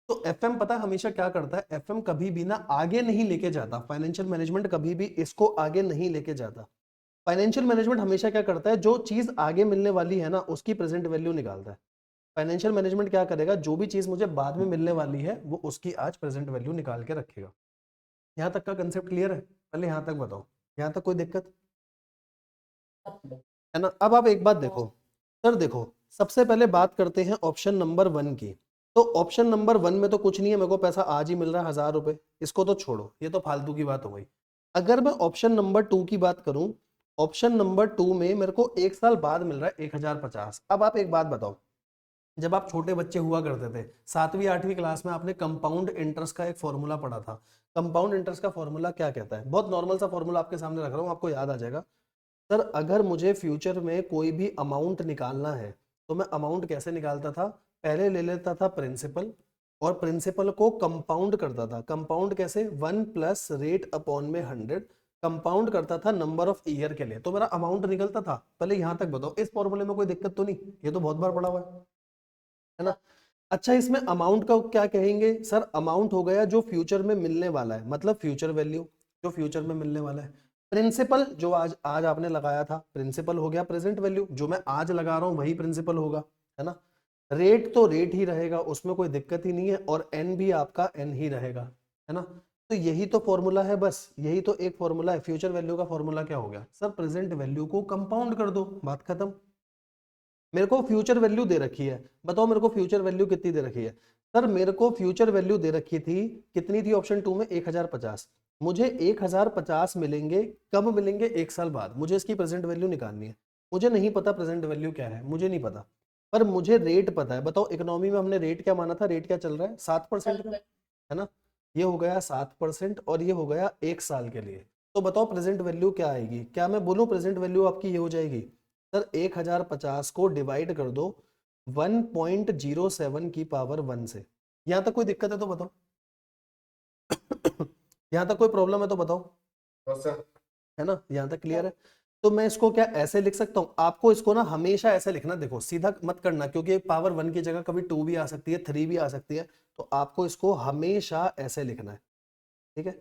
तो एफएम पता है हमेशा क्या करता है, एफएम कभी भी ना आगे नहीं लेके जाता, फाइनेंशियल मैनेजमेंट कभी भी इसको आगे नहीं लेके जाता। फाइनेंशियल मैनेजमेंट हमेशा क्या करता है, जो चीज आगे मिलने वाली है ना उसकी प्रेजेंट वैल्यू निकालता है। फाइनेंशियल मैनेजमेंट क्या करेगा, जो भी चीज मुझे बाद में मिलने वाली है वो उसकी आज प्रेजेंट वैल्यू निकाल के रखेगा। यहाँ तक का कंसेप्ट क्लियर है, पहले यहाँ तक बताओ, यहाँ तक कोई दिक्कत है ना। अब आप एक बात देखो, सर देखो सबसे पहले बात करते हैं ऑप्शन नंबर वन की। तो ऑप्शन नंबर वन में तो कुछ नहीं है, मेरे को पैसा आज ही मिल रहा है 1000 रुपए, इसको तो छोड़ो, ये तो फालतू की बात हो गई। अगर मैं ऑप्शन नंबर टू की बात करूं, ऑप्शन नंबर टू में मेरे को एक साल बाद मिल रहा है 1050। अब आप एक बात बताओ, जब आप छोटे बच्चे हुआ करते थे 7वीं 8वीं क्लास में, आपने कंपाउंड इंटरेस्ट का एक फॉर्मूला पढ़ा था। कंपाउंड इंटरेस्ट का फॉर्मूला क्या कहता है, बहुत नॉर्मल सा फॉर्मूला आपके सामने रख रहा हूँ, आपको याद आ जाएगा। सर अगर मुझे फ्यूचर में कोई भी अमाउंट निकालना है तो मैं अमाउंट कैसे निकालता था, पहले ले लेता था प्रिंसिपल और प्रिंसिपल को कंपाउंड करता था। कंपाउंड कैसे, 1 प्लस रेट अपॉन में 100, कंपाउंड करता था नंबर ऑफ ईयर के लिए, तो मेरा अमाउंट निकलता था। पहले यहां तक बताओ, इस फॉर्मूले में कोई दिक्कत तो नहीं, ये तो बहुत बार पढ़ा हुआ है ना। अच्छा इसमें अमाउंट का क्या कहेंगे, सर अमाउंट हो गया जो फ्यूचर में मिलने वाला है, मतलब फ्यूचर वैल्यू जो फ्यूचर में मिलने वाला है। प्रिंसिपल जो आज आज आपने लगाया था, प्रिंसिपल हो गया प्रेजेंट वैल्यू, जो मैं आज लगा रहा हूं वही प्रिंसिपल होगा, है ना। रेट तो रेट ही रहेगा, उसमें कोई दिक्कत ही नहीं है, और एन भी आपका एन ही रहेगा, है ना। तो यही तो फॉर्मूला है, बस यही तो एक फॉर्मूला है। फ्यूचर वैल्यू का फॉर्मूला क्या हो गया, सर प्रेजेंट वैल्यू को कंपाउंड कर दो, बात खत्म। मेरे को फ्यूचर वैल्यू दे रखी है, बताओ मेरे को फ्यूचर वैल्यू कितनी दे रखी है। सर मेरे को फ्यूचर वैल्यू दे रखी थी, कितनी थी ऑप्शन टू में, 1050। मुझे 1050 मिलेंगे, कब मिलेंगे, एक साल बाद। मुझे इसकी प्रेजेंट वैल्यू निकालनी है, मुझे नहीं पता प्रेजेंट वैल्यू क्या है, मुझे नहीं पता, पर मुझे रेट पता है। बताओ इकोनॉमी में हमने रेट क्या माना था, रेट क्या चल रहा है, 7% का, है ना। ये हो गया 7% और ये हो गया एक साल के लिए। तो बताओ प्रेजेंट वैल्यू क्या आएगी, क्या मैं बोलूं प्रेजेंट वैल्यू आपकी ये हो जाएगी, सर 1050 को डिवाइड कर दो 1.07 की पावर 1 से। यहां तक कोई दिक्कत है तो बताओ, यहां तक कोई प्रॉब्लम है तो बताओ, तो सर है ना, यहां तक क्लियर है। तो मैं इसको क्या ऐसे लिख सकता हूं, आपको इसको ना हमेशा ऐसे लिखना, देखो सीधा मत करना क्योंकि पावर 1 की जगह कभी 2 भी आ सकती है, 3 भी आ सकती है, तो आपको इसको हमेशा ऐसे लिखना है। ठीक है,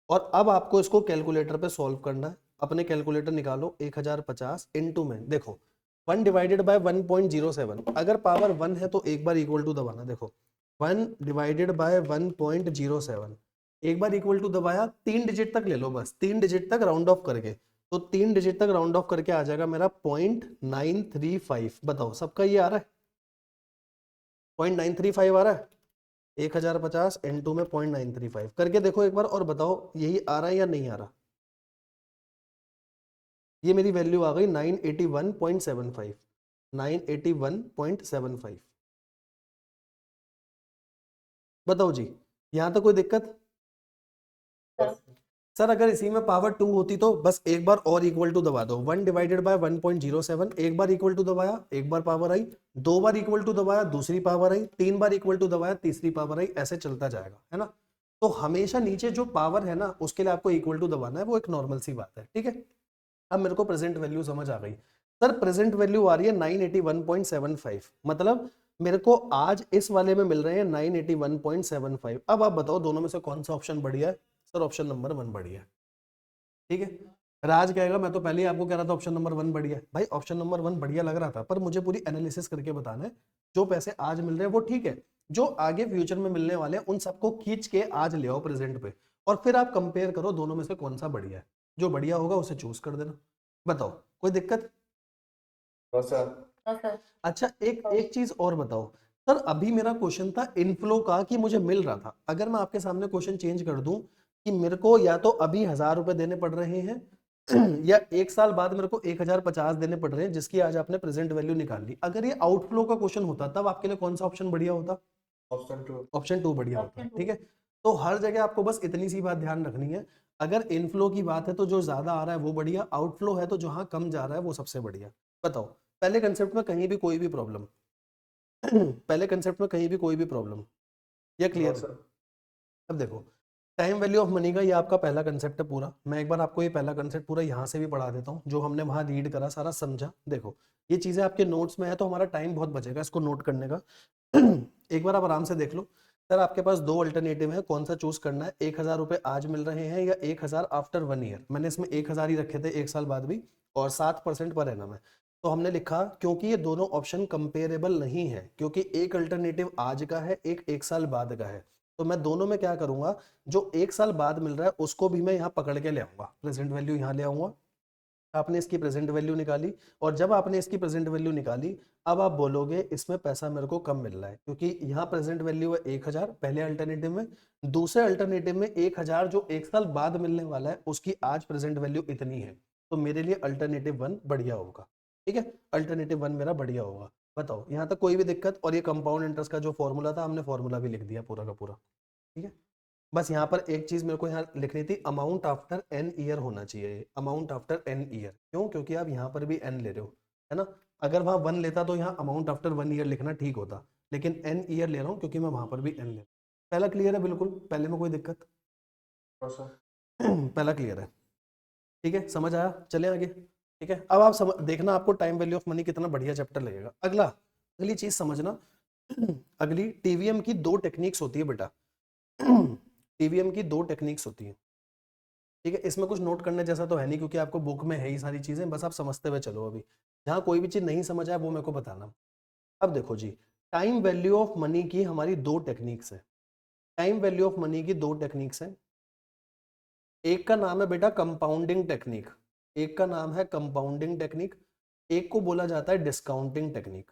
और अब आपको इसको कैलकुलेटर पे सॉल्व करना है, अपने कैलकुलेटर निकालो, 1050 इंटू में देखो 1 डिवाइडेड बाय 1.07, अगर पावर 1 है तो एक बार इक्वल टू दबाना, देखो 1 डिवाइडेड बाय 1.07, एक बार इक्वल टू दबाया, 3 डिजिट तक ले लो, बस 3 डिजिट तक राउंड ऑफ करके, तो 3 डिजिट तक राउंड ऑफ करके आ जाएगा मेरा 0.935। बताओ सबका ये आ रहा है, 0.935 आ रहा है, 1050 N2 में 0.935 करके देखो एक बार, और बताओ यही आ रहा है या नहीं आ रहा। ये मेरी वैल्यू आ गई 981.75, 981.75। बताओ जी, यहाँ तक कोई दिक्कत? सर अगर इसी में पावर 2 होती तो बस एक बार और इक्वल टू दबा दो, 1 डिवाइडेड बाय 1.07, एक बार इक्वल टू दबाया, एक बार पावर आई, दो बार इक्वल टू दबाया, दूसरी पावर आई, तीन बार इक्वल टू दबाया, तीसरी पावर आई, ऐसे चलता जाएगा, है ना। तो हमेशा नीचे जो पावर है ना उसके लिए आपको इक्वल टू दबाना है, वो एक नॉर्मल सी बात है, ठीक है। अब मेरे को प्रेजेंट वैल्यू समझ आ गई। सर प्रेजेंट वैल्यू आ रही है 981.75, मतलब मेरे को आज इस वाले में मिल रहे हैं 981.75। अब आप बताओ दोनों में से कौन सा ऑप्शन बढ़िया है? सर ऑप्शन नंबर 1 बढ़िया है, ठीक है। राज कहेगा मैं तो पहले ही आपको कह रहा था ऑप्शन नंबर 1 बढ़िया है। भाई ऑप्शन नंबर 1 बढ़िया लग रहा था, पर मुझे पूरी एनालिसिस करके बताना है। जो पैसे आज मिल रहे हैं वो ठीक है, जो आगे फ्यूचर में मिलने वाले हैं उन सबको खींच के आज ले आओ प्रेजेंट पे, और फिर आप कंपेयर करो दोनों में से कौन सा बढ़िया है। जो बढ़िया होगा उसे चूज कर देना। बताओ कोई दिक्कत? हाँ सर। हाँ सर। अच्छा एक एक चीज और बताओ सर, अभी मेरा क्वेश्चन था इनफ्लो का कि मुझे मिल रहा था, अगर मैं आपके सामने क्वेश्चन चेंज कर दूं कि मेरे को या तो अभी 1000 रुपए देने पड़ रहे हैं या एक साल बाद मेरे को 1050 देने पड़ रहे हैं, जिसकी आज आपने प्रेजेंट वैल्यू निकाल ली, अगर ये आउटफ्लो का क्वेश्चन होता तब आपके लिए कौन सा ऑप्शन बढ़िया होता? ऑप्शन 2। ऑप्शन 2 बढ़िया होता है, ठीक है। तो हर जगह आपको बस इतनी सी बात ध्यान रखनी है, अगर इनफ्लो की बात है तो जो ज्यादा आ रहा है वो बढ़िया, आउटफ्लो है तो जहां कम जा रहा है वो सबसे बढ़िया। बताओ पहले कंसेप्ट में कहीं भी कोई भी प्रॉब्लम पहले कंसेप्ट में कहीं भी कोई भी प्रॉब्लम या क्लियर है? सर। अब देखो टाइम वैल्यू ऑफ मनी का ये आपका पहला कंसेप्ट है पूरा। मैं एक बार आपको ये पहला कंसेप्ट पूरा यहाँ से भी पढ़ा देता हूँ, जो हमने वहाँ रीड करा सारा समझा। देखो ये चीजें आपके नोट्स में है तो हमारा टाइम बहुत बचेगा इसको नोट करने का। एक बार आप आराम से देख लो। सर आपके पास दो अल्टरनेटिव है, कौन सा चूज करना है? 1000 रुपए आज मिल रहे हैं या 1000 आफ्टर 1 ईयर। मैंने इसमें 1000 ही रखे थे एक साल बाद भी, और 7% पर एनम है। तो हमने लिखा क्योंकि ये दोनों ऑप्शन कंपेरेबल नहीं है, क्योंकि एक अल्टरनेटिव आज का है, एक साल बाद का है, तो मैं दोनों में क्या करूंगा, जो एक साल बाद मिल रहा है उसको भी मैं यहाँ पकड़ के ले आऊंगा, प्रेजेंट वैल्यू यहाँ ले आऊंगा। आपने इसकी प्रेजेंट वैल्यू निकाली, और जब आपने इसकी प्रेजेंट वैल्यू निकाली अब आप बोलोगे इसमें पैसा मेरे को कम मिल रहा है, क्योंकि यहाँ प्रेजेंट वैल्यू है 1000 पहले अल्टरनेटिव में, दूसरे अल्टरनेटिव में 1000 जो एक साल बाद मिलने वाला है उसकी आज प्रेजेंट वैल्यू इतनी है, तो मेरे लिए अल्टरनेटिव 1 बढ़िया होगा, ठीक है। अल्टरनेटिव 1 मेरा बढ़िया होगा। बताओ यहाँ तक कोई भी दिक्कत? और ये कंपाउंड इंटरेस्ट का जो फॉर्मूला था हमने फॉर्मूला भी लिख दिया पूरा का पूरा, ठीक है। बस यहाँ पर एक चीज मेरे को यहाँ लिखनी थी, अमाउंट आफ्टर एन ईयर होना चाहिए, अमाउंट आफ्टर एन ईयर। क्यों? क्योंकि आप यहाँ पर भी एन ले रहे हो, है ना। अगर वहाँ 1 लेता तो यहाँ अमाउंट आफ्टर 1 ईयर लिखना ठीक होता, लेकिन एन ईयर ले रहा हूँ क्योंकि मैं वहाँ पर भी एन ले रहा हूँ। पहला क्लियर है? बिल्कुल पहले में कोई दिक्कत? हाँ सर। पहला क्लियर है, ठीक है, समझ आया। चले आगे, ठीक है। अब आप देखना आपको टाइम वैल्यू ऑफ मनी कितना बढ़िया चैप्टर लगेगा। अगली चीज समझना, अगली टीवीएम की दो टेक्निक्स होती है बेटा। टीवीएम की दो टेक्निक्स होती है, ठीक है। इसमें कुछ नोट करने जैसा तो है नहीं क्योंकि आपको बुक में है ही सारी चीजें, बस आप समझते हुए चलो। अभी जहाँ कोई भी चीज नहीं समझ आए वो मेरे को बताना। अब देखो जी, टाइम वैल्यू ऑफ मनी की हमारी दो टेक्निक्स है। टाइम वैल्यू ऑफ मनी की दो टेक्निक्स है। एक का नाम है बेटा कंपाउंडिंग टेक्निक, एक का नाम है कंपाउंडिंग टेक्निक, एक को बोला जाता है डिस्काउंटिंग टेक्निक,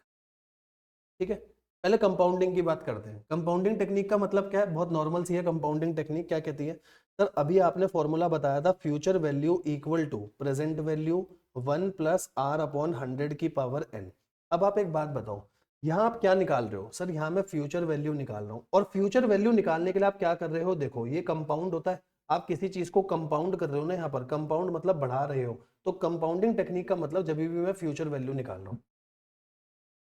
ठीक है। पहले कंपाउंडिंग की बात करते हैं। कंपाउंडिंग टेक्निक का मतलब क्या है? बहुत नॉर्मल सी है। कंपाउंडिंग टेक्निक क्या कहती है? सर अभी आपने फॉर्मूला बताया था, future value equal to present value 1 plus r upon 100 की पावर n। अब आप एक बात बताओ, यहाँ आप क्या निकाल रहे हो? सर यहाँ मैं फ्यूचर वैल्यू निकाल रहा हूँ, और फ्यूचर वैल्यू निकालने के लिए आप क्या कर रहे हो? देखो ये कंपाउंड होता है, आप किसी चीज को कंपाउंड कर रहे हो ना, यहाँ पर कंपाउंड मतलब बढ़ा रहे हो। तो कंपाउंडिंग टेक्निक का मतलब जब भी मैं फ्यूचर वैल्यू निकाल रहा हूँ,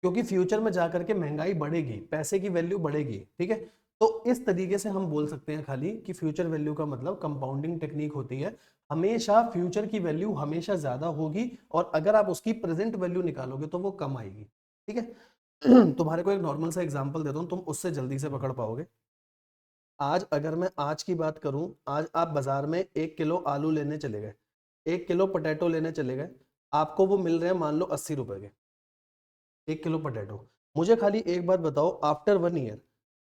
क्योंकि फ्यूचर में जाकर के महंगाई बढ़ेगी, पैसे की वैल्यू बढ़ेगी, ठीक है। तो इस तरीके से हम बोल सकते हैं खाली कि फ्यूचर वैल्यू का मतलब कंपाउंडिंग टेक्निक होती है। हमेशा फ्यूचर की वैल्यू हमेशा ज्यादा होगी, और अगर आप उसकी प्रेजेंट वैल्यू निकालोगे तो वो कम आएगी, ठीक है। तुम्हारे को एक नॉर्मल सा एग्जांपल देता हूं, तुम उससे जल्दी से पकड़ पाओगे। आज अगर मैं आज की बात करूं, आज आप बाजार में 1 किलो आलू लेने चले गए, 1 किलो पोटैटो लेने चले गए, आपको वो मिल रहे हैं मान लो 80 रुपए के, 1 किलो पोटैटो। मुझे खाली एक बात बताओ, आफ्टर 1 ईयर,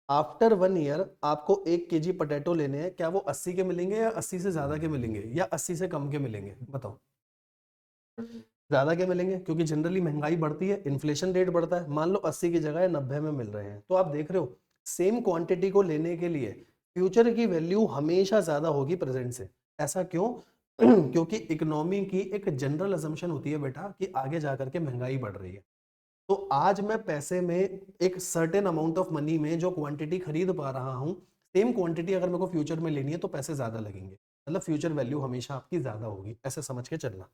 आफ्टर 1 ईयर आपको 1 kg पोटैटो लेने हैं, क्या वो 80 के मिलेंगे या 80 से ज्यादा के मिलेंगे या 80 से कम के मिलेंगे? बताओ। ज्यादा के मिलेंगे, क्योंकि जनरली महंगाई बढ़ती है, इन्फ्लेशन रेट बढ़ता है। मान लो 80 की जगह 90 में मिल रहे हैं, तो आप देख रहे हो सेम क्वांटिटी को लेने के लिए फ्यूचर की वैल्यू हमेशा ज्यादा होगी प्रेजेंट से। ऐसा क्यों? क्योंकि इकोनॉमी की एक जनरल असम्पशन होती है बेटा कि आगे जाकर के महंगाई बढ़ रही है, तो आज मैं पैसे में एक सर्टेन अमाउंट ऑफ मनी में जो क्वांटिटी खरीद पा रहा हूँ, सेम क्वांटिटी अगर मेरे को फ्यूचर में लेनी है तो पैसे ज्यादा लगेंगे, मतलब फ्यूचर वैल्यू हमेशा आपकी ज्यादा होगी, ऐसे समझ के चलना।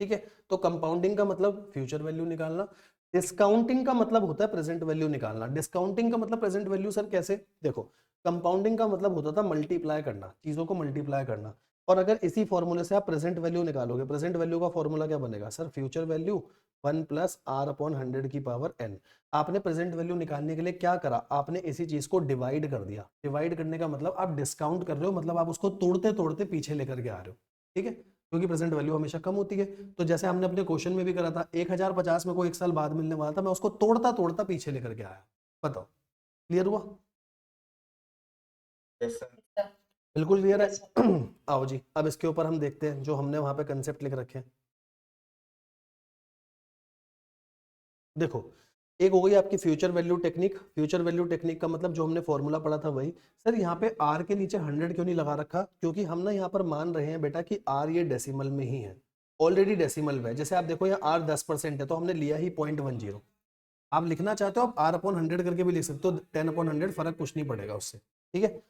ठीक है, तो कंपाउंडिंग का मतलब फ्यूचर वैल्यू निकालना, डिस्काउंटिंग का मतलब होता है प्रेजेंट वैल्यू निकालना। डिस्काउंटिंग का मतलब प्रेजेंट वैल्यू सर कैसे? देखो, कंपाउंडिंग का मतलब होता था मल्टीप्लाई करना, चीजों को मल्टीप्लाई करना, और अगर इसी फॉर्मूले से आप प्रेजेंट वैल्यू निकालोगे, प्रेजेंट वैल्यू का फॉर्मूला क्या बनेगा sir? Future value 1 plus r upon 100 की पावर n। आपने प्रेजेंट वैल्यू निकालने के लिए क्या करा? आपने इसी चीज को डिवाइड कर दिया। डिवाइड करने का मतलब आप डिस्काउंट कर रहे हो, मतलब आप उसको तोड़ते तोड़ते पीछे लेकर के आ रहे हो। ठीक है, क्योंकि प्रेजेंट वैल्यू हमेशा कम होती है। तो जैसे हमने अपने क्वेश्चन में भी करा था, 1050 में को एक साल बाद मिलने वाला था, मैं उसको तोड़ता तोड़ता पीछे लेकर के आया। बताओ, क्लियर हुआ? Yes sir. बिल्कुल क्लियर है। आओ जी, अब इसके ऊपर हम देखते हैं जो हमने वहां पे कंसेप्ट लिख रखे हैं। देखो, एक हो गई आपकी future value technique. Future value technique का मतलब जो हमने फॉर्मूला पढ़ा था वही। सर यहाँ पे आर के नीचे 100 क्यों नहीं लगा रखा? क्योंकि हम ना यहाँ पर मान रहे हैं बेटा कि आर ये डेसिमल में ही है, ऑलरेडी डेसिमल में है। जैसे आप देखो यहाँ आर 10% है तो हमने लिया ही 0.10। आप लिखना चाहते हो आप आर अपॉन 100 करके भी लिख सकते हो, 10 अपॉन 100, फर्क कुछ नहीं पड़ेगा उससे। ठीक है।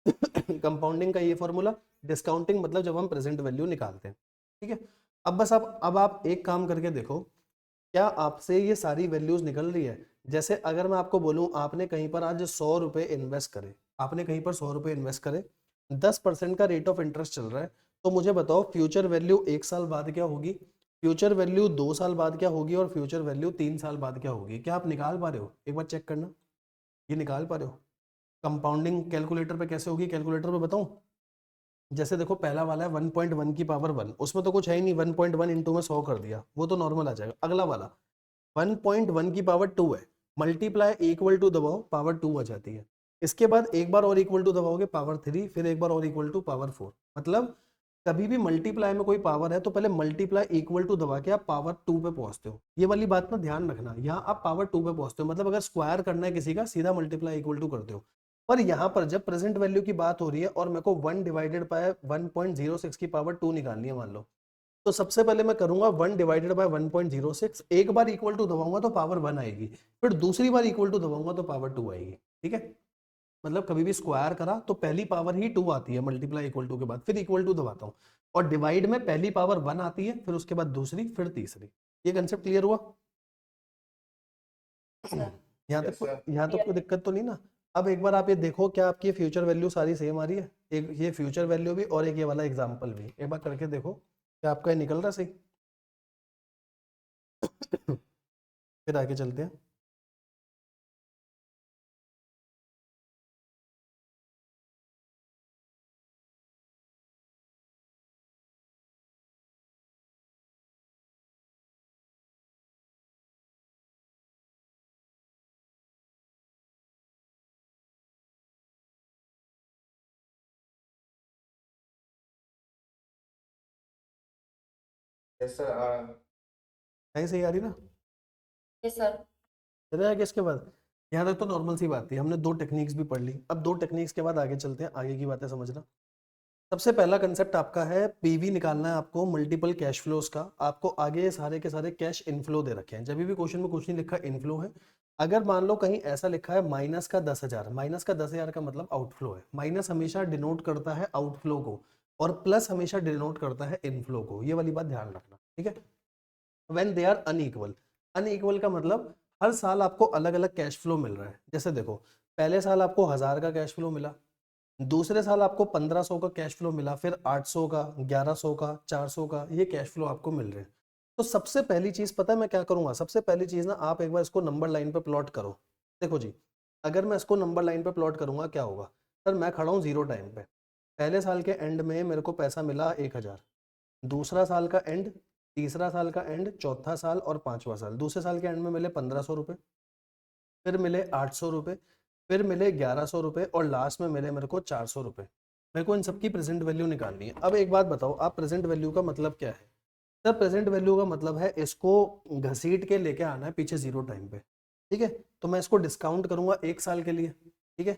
कंपाउंडिंग का ये फॉर्मूला, डिस्काउंटिंग मतलब जब हम प्रेजेंट वैल्यू निकालते हैं। ठीक है, अब बस अब आप एक काम करके देखो, क्या आपसे ये सारी वैल्यूज निकल रही है? जैसे अगर मैं आपको बोलूं आपने कहीं पर आज 100 रुपए इन्वेस्ट करे, आपने कहीं पर 100 रुपए इन्वेस्ट करे, 10% का रेट ऑफ इंटरेस्ट चल रहा है, तो मुझे बताओ फ्यूचर वैल्यू 1 साल बाद क्या होगी, फ्यूचर वैल्यू 2 साल बाद क्या होगी, और फ्यूचर वैल्यू 3 साल बाद क्या होगी? क्या आप निकाल पा रहे हो? एक बार चेक करना, ये निकाल पा रहे हो? कंपाउंडिंग कैलकुलेटर पे कैसे होगी? कैलकुलेटर पे बताऊं? जैसे देखो, पहला वाला है 1.1 की पावर 1, उसमें तो कुछ है ही नहीं, 1.1 इंटू में 100 कर दिया, वो तो नॉर्मल आ जाएगा। अगला वाला 1.1 की पावर 2 है, मल्टीप्लाई इक्वल टू दबाओ, पावर 2 आ जाती है। इसके बाद एक बार और इक्वल टू दबाओगे, पावर 3, फिर एक बार और इक्वल टू, पावर 4। मतलब कभी भी मल्टीप्लाई में कोई पावर है तो पहले मल्टीप्लाई इक्वल टू दबा के आप पावर 2 पे पहुंचते हो। ये वाली बात ना ध्यान रखना, यहाँ आप पावर 2 पे पहुंचते हो, मतलब अगर स्क्वायर करना है किसी का, सीधा मल्टीप्लाई इक्वल टू करते हो। पर यहाँ पर जब प्रेजेंट वैल्यू की बात हो रही है और मेरे को 1 डिवाइडेड बाय 1.06 की पावर 2 निकालनी है मान लो, तो सबसे पहले मैं करूंगा 1 डिवाइडेड बाय 1.06, एक बार इक्वल टू दबाऊंगा तो पावर 1 आएगी, फिर दूसरी बार इक्वल टू दबाऊंगा तो पावर 2 आएगी। ठीक है, मतलब कभी भी स्क्वायर करा तो पहली पावर ही 2 आती है मल्टीप्लाई इक्वल टू के बाद, फिर इक्वल टू दबाता हूँ, और डिवाइड में पहली पावर 1 आती है, फिर उसके बाद दूसरी, फिर तीसरी। ये कंसेप्ट क्लियर हुआ? यहाँ यस तक सर। यहाँ तक कोई दिक्कत तो नहीं ना? अब एक बार आप ये देखो, क्या आपकी फ्यूचर वैल्यू सारी सेम आ रही है? एक ये फ्यूचर वैल्यू भी और एक ये वाला एग्जांपल भी, एक बार करके देखो क्या आपका ये निकल रहा सही। फिर आगे चलते हैं। Yes sir. सही सही आ रही ना? Yes sir. चले आगे इसके बाद। यहाँ तक तो नॉर्मल सी बात थी, हमने 2 टेक्निक्स भी पढ़ ली। अब 2 टेक्निक्स के बाद आगे चलते हैं, आगे की बातें समझना। सबसे पहला कंसेप्ट आपका है पीवी निकालना है आपको, मल्टीपल कैश फ्लोज का। आपको आगे सारे के सारे कैश इनफ्लो दे रखे हैं, जब भी क्वेश्चन में कुछ नहीं लिखा इनफ्लो है। अगर मान लो कहीं ऐसा लिखा है माइनस का 10,000, माइनस का 10,000 का मतलब आउटफ्लो है। माइनस हमेशा डिनोट करता है आउटफ्लो को, और प्लस हमेशा डिनोट करता है इनफ्लो को। ये वाली बात ध्यान रखना, ठीक है? When they are unequal, unequal का मतलब हर साल आपको अलग अलग कैश फ्लो मिल रहा है। जैसे देखो, पहले साल आपको 1000 का कैश फ्लो मिला, दूसरे साल आपको 1500 का कैश फ्लो मिला, फिर 800 का, 1100 का, 400 का, ये कैश फ्लो आपको मिल रहे हैं। तो सबसे पहली चीज पता है मैं क्या करूंगा? सबसे पहली चीज ना, आप एक बार इसको नंबर लाइन पे प्लॉट करो। देखो जी, अगर मैं इसको नंबर लाइन पे प्लॉट करूंगा क्या होगा? सर मैं खड़ा हूँ 0 टाइम पे, पहले साल के एंड में मेरे को पैसा मिला 1000, दूसरा साल का एंड, तीसरा साल का एंड, चौथा साल और पांचवा साल। दूसरे साल के एंड में मिले 1500 रुपए, फिर मिले 800 रुपए, फिर मिले 1100 रुपए, और लास्ट में मिले मेरे को 400 रुपए। मेरे को इन सबकी प्रेजेंट वैल्यू निकालनी है। अब एक बात बताओ, आप प्रेजेंट वैल्यू का मतलब क्या है? सर प्रेजेंट वैल्यू का मतलब है इसको घसीट के लेके आना है पीछे 0 टाइम पे। ठीक है, तो मैं इसको डिस्काउंट करूंगा 1 साल के लिए। ठीक है,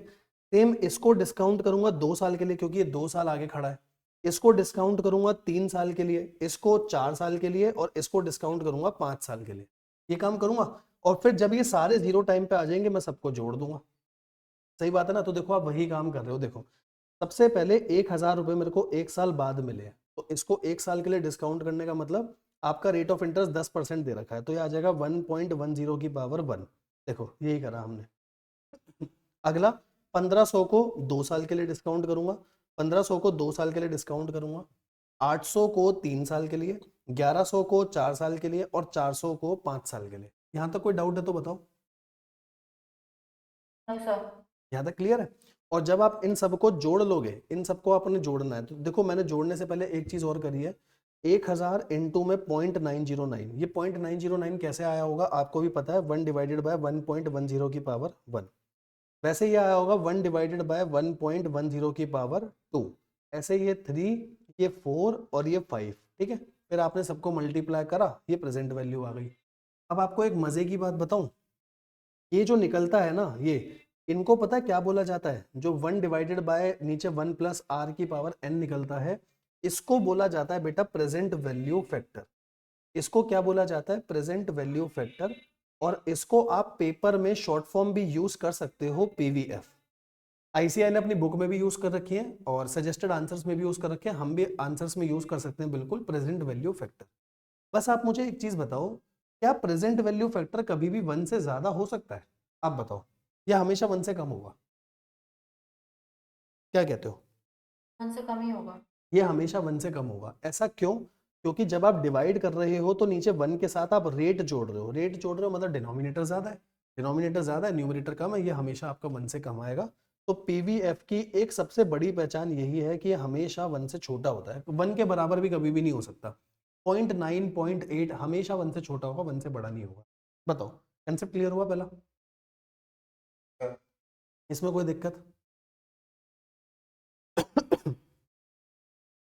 सेम इसको डिस्काउंट करूंगा 2 साल के लिए, क्योंकि ये 2 साल आगे खड़ा है। इसको डिस्काउंट करूंगा 3 साल के लिए, इसको 4 साल के लिए, और इसको डिस्काउंट करूंगा 5 साल के लिए। ये काम करूंगा। और फिर जब ये सारे जीरो टाइम पे आ जाएंगे मैं सबको जोड़ दूंगा। सही बात है ना? तो देखो आप वही काम कर रहे हो। देखो सबसे पहले 1,000 रुपये मेरे को 1 साल बाद मिले हैं, तो इसको 1 साल के लिए डिस्काउंट करने का मतलब आपका रेट ऑफ इंटरेस्ट 10% दे रखा है, तो ये आ जाएगा 1.10 की पावर 1। देखो यही करा हमने। अगला 1500 को 2 साल के लिए डिस्काउंट करूंगा, 1500 को 2 साल के लिए डिस्काउंट करूंगा, 800 को 3 साल के लिए, 1100 को 4 साल के लिए और 400 को 5 साल के लिए। यहां तक कोई डाउट है तो बताओ। No sir. यहाँ तक क्लियर है? और जब आप इन सबको जोड़ लोगे, इन सबको आपने जोड़ना है, तो देखो मैंने जोड़ने से पहले एक चीज और करी है। 1,000 इंटू में 0.909, ये 0.909 कैसे आया होगा आपको भी पता है, 1/1.10 की पावर 1। वैसे ये आया होगा 1/1.10 की पावर 2। ऐसे ये 3, ये 4 और ये 5। ठीक है, फिर आपने सबको मल्टीप्लाई करा, ये प्रेजेंट वैल्यू आ गई। अब आपको एक मजे की बात बताऊं, ये जो निकलता है ना, ये इनको पता है क्या बोला जाता है? जो 1/, नीचे 1 प्लस आर की पावर n निकलता है, इसको बोला जाता है बेटा प्रेजेंट वैल्यू फैक्टर। इसको क्या बोला जाता है? Present value factor. और इसको आप पेपर में शॉर्ट फॉर्म भी यूज कर सकते हो, पीवीएफ। आईसीआई ने अपनी बुक में भी यूज कर रखी है और सजेस्टेड आंसर्स में भी यूज कर रखे हैं, हम भी आंसर्स में यूज कर सकते हैं बिल्कुल, प्रेजेंट वैल्यू फैक्टर। बस आप मुझे एक चीज बताओ, क्या प्रेजेंट वैल्यू फैक्टर कभी भी 1 से ज्यादा हो सकता है? आप बताओ, या हमेशा 1 से कम होगा? क्या कहते हो? उनसे कम ही होगा। ये हमेशा 1 से कम होगा। ऐसा क्यों? क्योंकि जब आप डिवाइड कर रहे हो तो नीचे 1 के साथ आप रेट जोड़ रहे हो, रेट जोड़ रहे हो मतलब डिनोमिनेटर ज्यादा है, डिनोमिनेटर ज्यादा है, न्यूमरेटर कम है, ये हमेशा आपका 1 से कम आएगा। तो पीवीएफ की एक सबसे बड़ी पहचान यही है कि ये हमेशा 1 से छोटा होता है, 1 के बराबर भी कभी भी नहीं हो सकता। 0.9, 0.8 हमेशा 1 से छोटा होगा, 1 से बड़ा नहीं होगा। बताओ, कंसेप्ट क्लियर हुआ पहला? इसमें कोई दिक्कत?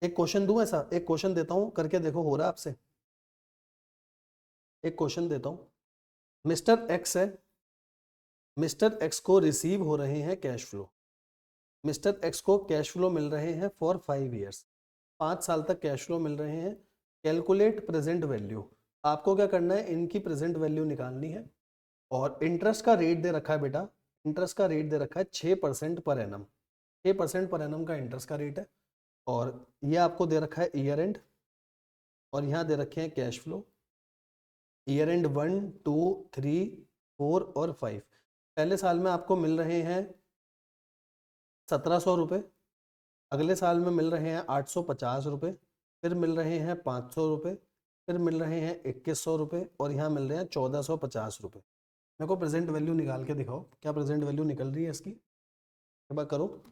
एक क्वेश्चन दूं, ऐसा एक क्वेश्चन देता हूं, करके देखो हो रहा है आपसे। एक क्वेश्चन देता हूं, मिस्टर एक्स है, मिस्टर एक्स को रिसीव हो रहे हैं कैश फ्लो, मिस्टर एक्स को कैश फ्लो मिल रहे हैं फॉर 5 ईयर्स, 5 साल तक कैश फ्लो मिल रहे हैं। Calculate present value. आपको क्या करना है? इनकी प्रेजेंट वैल्यू निकालनी है। और इंटरेस्ट का रेट दे रखा है बेटा, इंटरेस्ट का रेट दे रखा है 6% पर एनम, 6% पर एनम का इंटरेस्ट का रेट है। और ये आपको दे रखा है ईयर एंड, और यहाँ दे रखे हैं कैश फ्लो, ईयर एंड 1, 2, 3, 4 और 5। पहले साल में आपको मिल रहे हैं 1,700 रुपये, अगले साल में मिल रहे हैं 850 रुपये, फिर मिल रहे हैं 500 रुपये, फिर मिल रहे हैं 2,100 रुपये और यहाँ मिल रहे हैं 1,450 रुपये। मेरे को प्रेजेंट वैल्यू निकाल के दिखाओ, क्या प्रेजेंट वैल्यू निकल रही है इसकी? एक बार करो।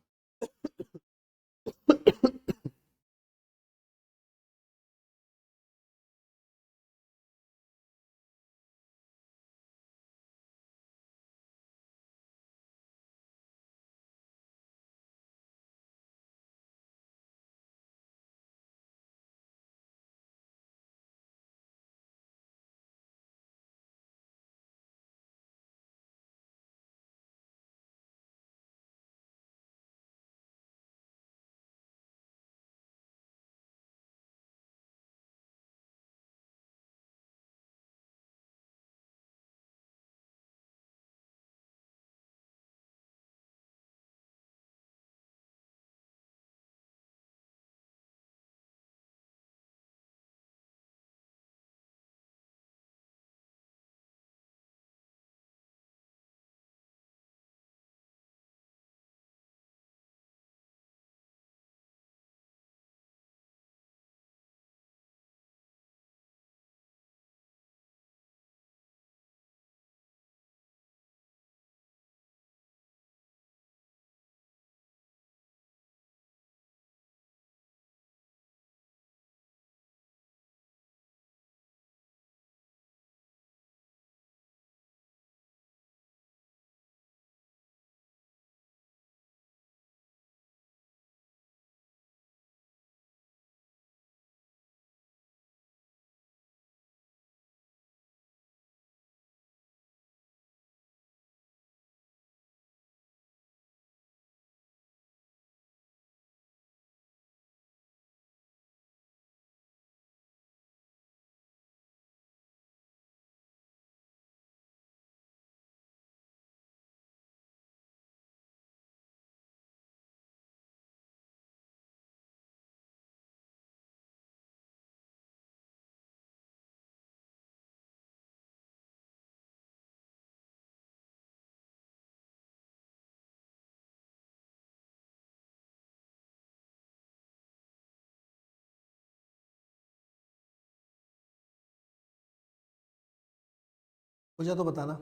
मुझे तो बताना।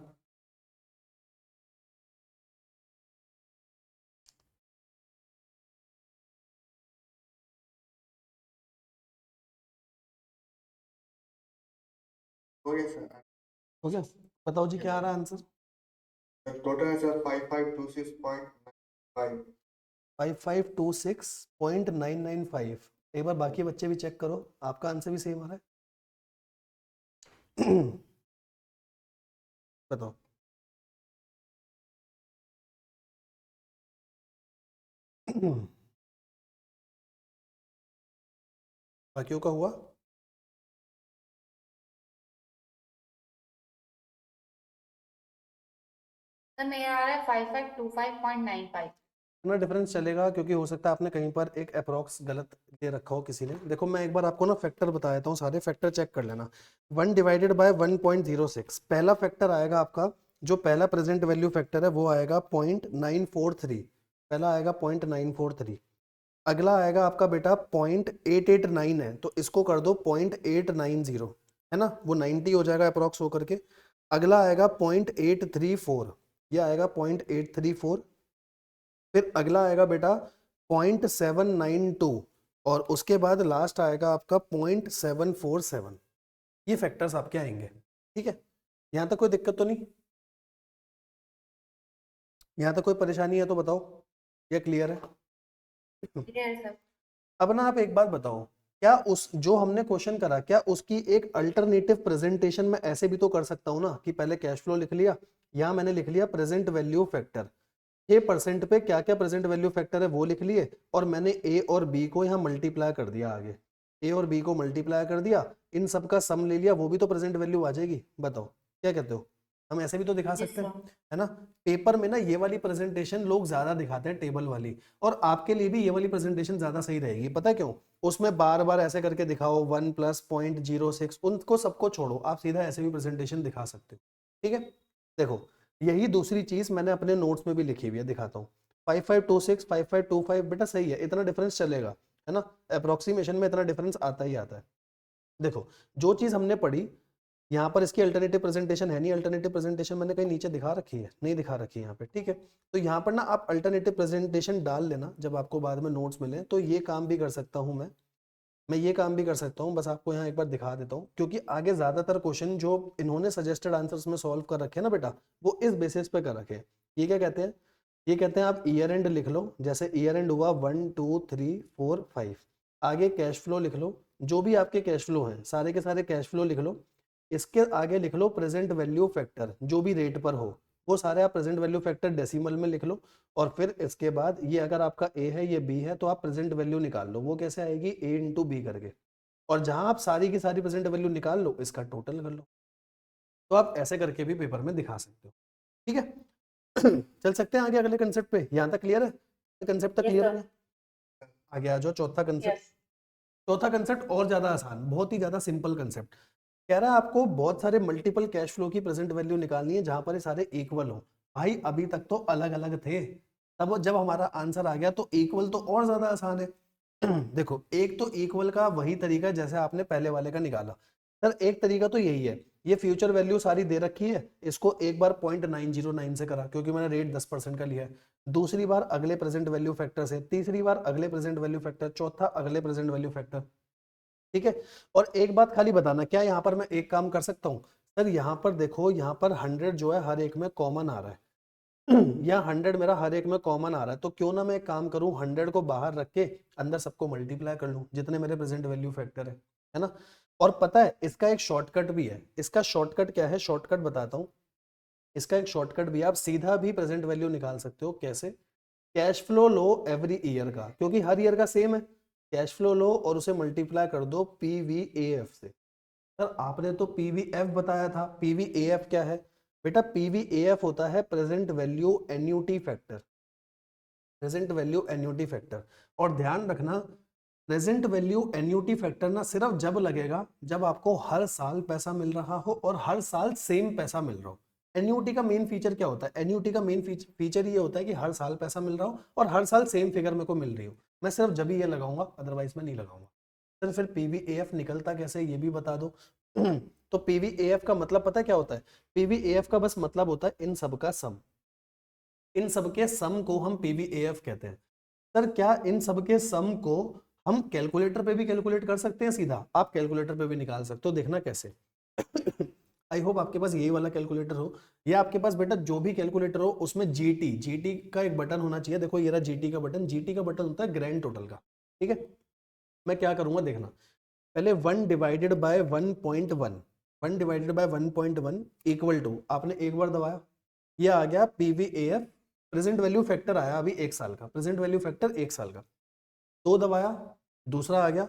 हो गया सर। हो गया? बताओ जी क्या आ रहा है आंसर? टोटल है सर 5526.95। 5526.995। एक बार बाकी बच्चे भी चेक करो, आपका आंसर भी सेम आ रहा है। बताओ। बाकियों का हुआ? सर मेरा आ रहा है 5525.95। इतना डिफरेंस चलेगा क्योंकि हो सकता है आपने कहीं पर एक अप्रॉक्स गलत दे रखा हो किसी ने। देखो मैं एक बार आपको ना फैक्टर बता देता हूँ, सारे फैक्टर चेक कर लेना। 1 डिवाइडेड बाय 1.06, पहला फैक्टर आएगा आपका, जो पहला प्रेजेंट वैल्यू फैक्टर है वो आएगा 0.943, पहला आएगा 0.943। अगला आएगा आपका बेटा 0.889 है, तो इसको कर दो 0.890, है ना, वो 90 हो जाएगा अप्रॉक्स होकर के। अगला आएगा 0.834, ये आएगा 0.834। फिर अगला आएगा बेटा 0.792, और उसके बाद लास्ट आएगा आपका 0.747। ये फैक्टर्स आपके आएंगे, ठीक है? यहाँ तक कोई दिक्कत तो नहीं? यहाँ तक कोई परेशानी है तो बताओ, ये क्लियर है? Clear sir. अब ना आप एक बात बताओ, क्या उस जो हमने क्वेश्चन करा, क्या उसकी एक अल्टरनेटिव प्रेजेंटेशन में ऐसे भी तो कर सकता हूं ना कि पहले कैश फ्लो लिख लिया, यहां मैंने लिख लिया प्रेजेंट वैल्यू फैक्टर, 6% पे क्या क्या प्रेजेंट वैल्यू फैक्टर है वो लिख लिए, और मैंने ए और बी को यहाँ मल्टीप्लाई कर दिया, आगे ए और बी को मल्टीप्लाई कर दिया, इन सब का सम ले लिया, वो भी तो प्रेजेंट वैल्यू आ जाएगी। बताओ क्या कहते हो? हम ऐसे भी तो दिखा जी सकते हैं, सर। है ना? पेपर में ना ये वाली प्रेजेंटेशन लोग ज्यादा दिखाते हैं, टेबल वाली, और आपके लिए भी ये वाली प्रेजेंटेशन ज्यादा सही रहेगी। पता है क्यों? उसमें बार बार ऐसे करके दिखाओ 1 + 0.06, उनको सबको छोड़ो, आप सीधा ऐसे भी प्रेजेंटेशन दिखा सकते हो, ठीक है? देखो यही दूसरी चीज मैंने अपने नोट्स में भी लिखी हुई है, दिखाता हूँ। 5526 5525 बेटा सही है, इतना डिफरेंस चलेगा, है ना? अप्रोक्सीमेशन में इतना डिफरेंस आता ही आता है। देखो जो चीज हमने पढ़ी, यहाँ पर इसकी अल्टरनेटिव प्रेजेंटेशन है नहीं, अल्टरनेटिव प्रेजेंटेशन मैंने कहीं नीचे दिखा रखी है? नहीं दिखा रखी है यहाँ पे, ठीक है? तो यहाँ पर ना आप अल्टरनेटिव प्रेजेंटेशन डाल लेना जब आपको बाद में नोट्स मिले, तो ये काम भी कर सकता हूँ मैं ये काम भी कर सकता हूँ, बस आपको यहाँ एक बार दिखा देता हूँ, क्योंकि आगे ज्यादातर क्वेश्चन जो इन्होंने सजेस्टेड आंसर्स में सॉल्व कर रखे हैं ना बेटा, वो इस बेसिस पे कर रखे हैं। ये क्या कहते हैं? ये कहते हैं आप ईयर एंड लिख लो, जैसे ईयर एंड हुआ 1 2 3 4 5, आगे कैश फ्लो लिख लो, जो भी आपके कैश फ्लो हैं सारे के सारे कैश फ्लो लिख लो, इसके आगे लिख लो प्रेजेंट वैल्यू फैक्टर, जो भी रेट पर हो वो सारे आप प्रेजेंट वैल्यू फैक्टर डेसिमल में लिख लो, और फिर इसके बाद ये अगर आपका ए है ये बी है, तो आप प्रेजेंट वैल्यू निकाल लो, वो कैसे आएगी? ए इंटू बी करके, और जहां आप सारी की सारी प्रेजेंट वैल्यू निकाल लो, इसका टोटल कर लो। तो आप ऐसे करके भी पेपर में दिखा सकते हो, ठीक है? चल सकते हैं आगे अगले कंसेप्ट पे, यहाँ तक क्लियर है? कंसेप्ट तक यस क्लियर सर। है? आगे आ जाओ चौथा कंसेप्ट। यस। चौथा कंसेप्ट और ज्यादा आसान, बहुत ही ज्यादा सिंपल कंसेप्ट। कह रहा है आपको बहुत सारे मल्टीपल कैश फ्लो की प्रेजेंट वैल्यू निकालनी है जहां पर ये सारे इक्वल हो। भाई अभी तक तो अलग अलग थे, तब जब हमारा आंसर आ गया तो इक्वल तो और ज्यादा आसान है। देखो एक तो इक्वल का वही तरीका है जैसे आपने पहले वाले का निकाला। सर एक तरीका तो यही है, ये फ्यूचर वैल्यू सारी दे रखी है, इसको एक बार 0.909 से करा क्योंकि मैंने रेट 10% का लिया है, दूसरी बार अगले प्रेजेंट वैल्यू फैक्टर से, तीसरी बार अगले प्रेजेंट वैल्यू फैक्टर, चौथा अगले प्रेजेंट वैल्यू फैक्टर, ठीक है? और एक बात खाली बताना, क्या यहाँ पर मैं एक काम कर सकता हूँ? सर यहाँ पर देखो, यहाँ पर 100 जो है हर एक में कॉमन आ रहा है, यहाँ 100 मेरा हर एक में कॉमन आ रहा है, तो क्यों ना मैं एक काम करूँ, 100 को बाहर रख के अंदर सबको मल्टीप्लाई कर लूँ जितने मेरे प्रेजेंट वैल्यू फैक्टर है ना? और पता है इसका एक शॉर्टकट भी है, इसका शॉर्टकट क्या है? शॉर्टकट बताता हूँ, इसका एक शॉर्टकट भी है, आप सीधा भी प्रेजेंट वैल्यू निकाल सकते हो। कैसे? कैश फ्लो लो एवरी ईयर का, क्योंकि हर ईयर का सेम है, कैश फ्लो लो और उसे मल्टीप्लाई कर दो पीवीएएफ से। सर आपने तो पीवीएफ बताया था, पीवीएएफ क्या है बेटा? पीवीएएफ होता है present value annuity factor, present value annuity factor. और ध्यान रखना, प्रेजेंट वैल्यू एन्युटी फैक्टर ना सिर्फ जब लगेगा जब आपको हर साल पैसा मिल रहा हो और हर साल सेम पैसा मिल रहा हो। एन्युटी का मेन फीचर क्या होता है? एन्युटी का मेन फीचर ये होता है कि हर साल पैसा मिल रहा हो और हर साल सेम फिगर मेरे को मिल रही हो, मैं सिर्फ जब ही ये लगाऊंगा, अदरवाइज मैं नहीं लगाऊंगा। सर फिर पीवीएएफ निकलता कैसे ये भी बता दो। तो पीवीएएफ का मतलब पता है क्या होता है? पीवीएएफ का बस मतलब होता है इन सब का सम, इन सब के सम को हम पीवीएएफ कहते हैं। सर क्या इन सब के सम को हम कैलकुलेटर पे भी कैलकुलेट कर सकते हैं? सीधा आप कैलकुलेटर पे भी निकाल सकते हो, देखना कैसे। आई होप आपके पास यही वाला कैलकुलेटर हो, या आपके पास बेटा जो भी कैलकुलेटर हो उसमें जीटी का एक बटन होना चाहिए। देखो ये रहा जीटी का बटन, जीटी का बटन होता है ग्रैंड टोटल का, ठीक है। मैं क्या करूंगा देखना, पहले 1 divided by 1.1, 1 divided by 1.1 equal to, आपने एक बार दबाया, ये आ गया पीवीएएफ, प्रेजेंट वैल्यू फैक्टर आया अभी 1 साल का, प्रेजेंट वैल्यू फैक्टर 1 साल का। 2 दबाया, दूसरा आ गया,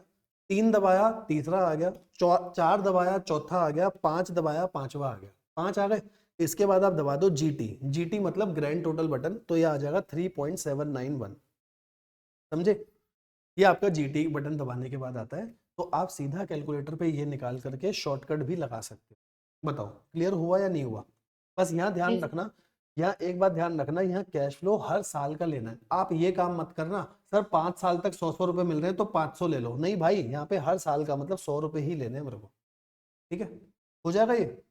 3 दबाया, तीसरा आ गया, 4 दबाया, चौथा आ गया, 5 दबाया, पांचवा आ गया, 5 आ गए। इसके बाद आप दबा दो जीटी, जीटी मतलब ग्रैंड टोटल बटन, तो ये आ जाएगा 3.791, समझे? ये आपका जीटी बटन दबाने के बाद आता है। तो आप सीधा कैलकुलेटर पे ये निकाल करके शॉर्टकट भी लगा सकते हो। बताओ क्लियर हुआ या नहीं हुआ? बस यहाँ ध्यान जी। रखना, यहाँ एक बात ध्यान रखना, यहाँ कैश फ्लो हर साल का लेना है। आप ये काम मत करना सर 5 साल तक 100 रुपए मिल रहे हैं तो 500 ले लो, नहीं भाई, यहाँ पे हर साल का मतलब 100 रुपए ही लेने हैं मेरे को, ठीक है? हो जाएगा ये।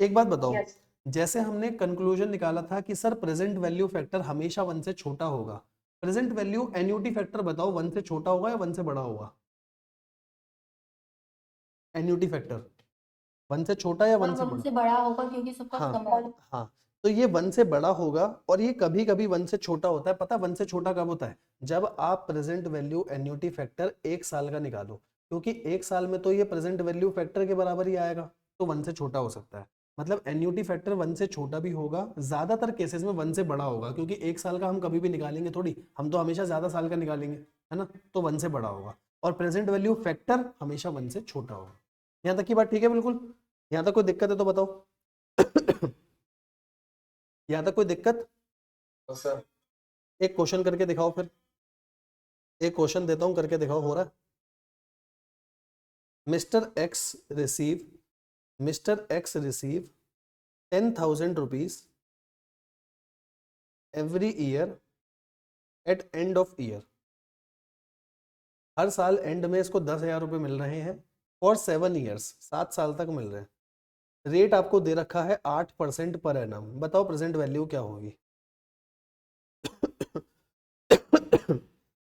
एक बात बताओ, यस। जैसे हमने कंक्लूजन निकाला था कि सर प्रेजेंट वैल्यू फैक्टर हमेशा 1 से छोटा होगा, प्रेजेंट वैल्यू एन्युटी फैक्टर बताओ 1 से छोटा होगा या 1 से बड़ा होगा? एन्युटी फैक्टर 1 से छोटा या 1 से बड़ा? से बड़ा होगा क्योंकि सबका हाँ कमाल। हाँ, तो ये 1 से बड़ा होगा, और ये कभी कभी 1 से छोटा होता है। पता 1 से छोटा कब होता है? जब आप प्रेजेंट वैल्यू एन्युटी फैक्टर 1 साल का निकालो, क्योंकि 1 साल में तो ये प्रेजेंट वैल्यू फैक्टर के बराबर ही आएगा, तो 1 से छोटा हो सकता है। मतलब एन्युटी फैक्टर 1 से छोटा भी होगा, ज्यादातर केसेस में 1 से बड़ा होगा, क्योंकि 1 साल का हम कभी भी निकालेंगे थोड़ी, हम तो हमेशा ज्यादा साल का निकालेंगे, है ना? तो 1 से बड़ा होगा, और प्रेजेंट वैल्यू फैक्टर हमेशा 1 से छोटा होगा। यहाँ तक की बात ठीक है? बिल्कुल। यहाँ तक कोई दिक्कत है तो बताओ। यहाँ तक कोई दिक्कत? तो सर एक क्वेश्चन करके दिखाओ फिर, एक क्वेश्चन देता हूं, करके दिखाओ, हो रहा है? Mister X receive 10,000 rupees every year at end of year. हर साल एंड में इसको 10,000 रुपये मिल रहे हैं फॉर 7 ईयर्स, 7 साल तक मिल रहे हैं। रेट आपको दे रखा है 8% पर एनम। बताओ प्रेजेंट वैल्यू क्या होगी?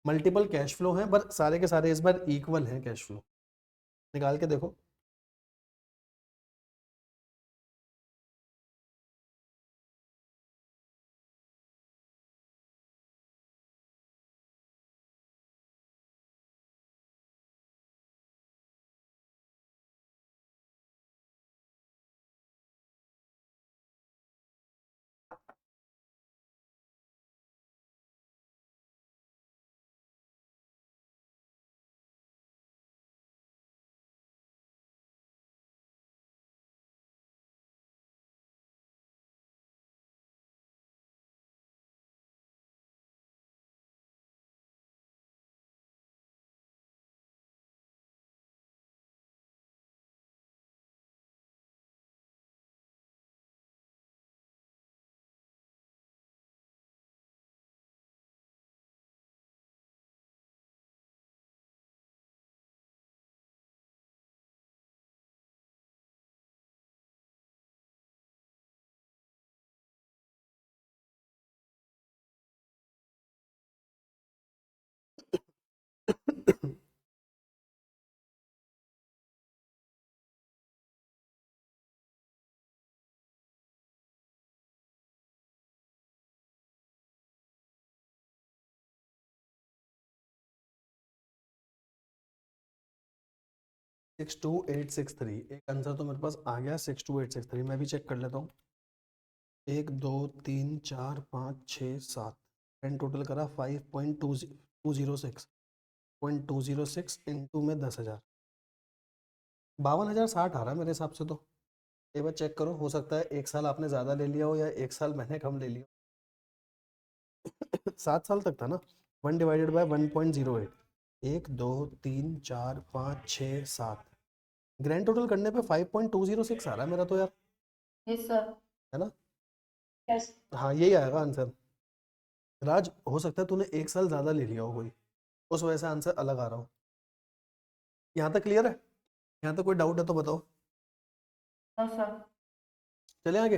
मल्टीपल कैश फ्लो हैं, पर सारे के सारे इस बार इक्वल हैं कैश फ्लो। निकाल के देखो। Six two eight six three, एक आंसर तो मेरे पास आ गया 62863। मैं भी चेक कर लेता हूँ। 1 2 3 4 5 6 7, एंड टोटल करा 5.206 इंटू में 10,000, 52,060 आ रहा है मेरे हिसाब से। तो एक बार चेक करो, हो सकता है 1 साल आपने ज़्यादा ले लिया हो या 1 साल मैंने कम ले लिया। 7 साल तक था ना। 1 डिवाइडेड बाय 1.08, 1 2 3 4 5 6 7, ग्रैंड टोटल करने पे 5.206 आ रहा है मेरा तो यार, यस सर। है ना? यस। हाँ यही आएगा आंसर। राज हो सकता है तूने 1 साल ज़्यादा ले लिया हो कोई, उस वजह से आंसर अलग आ रहा हो। यहाँ तक क्लियर है? यहाँ तक कोई डाउट है तो बताओ, नो सर। चले आगे।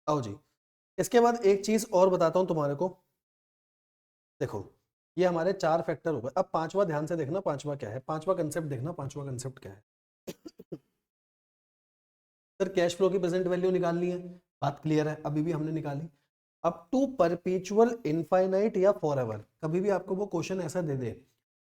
आओ जी, इसके बाद एक चीज और बताता हूँ तुम्हारे को। देखो, ये हमारे 4 फैक्टर हो गए। अब पांचवा ध्यान से देखना, पांचवा क्या है, पांचवा कंसेप्ट देखना, पांचवा कंसेप्ट क्या है। सर कैश फ्लो की प्रेजेंट वैल्यू निकालनी है, बात क्लियर है, अभी भी हमने निकाली। अप टू परपेचुअल इनफाइनाइट या फॉर एवर, कभी भी आपको वो क्वेश्चन ऐसा दे दे,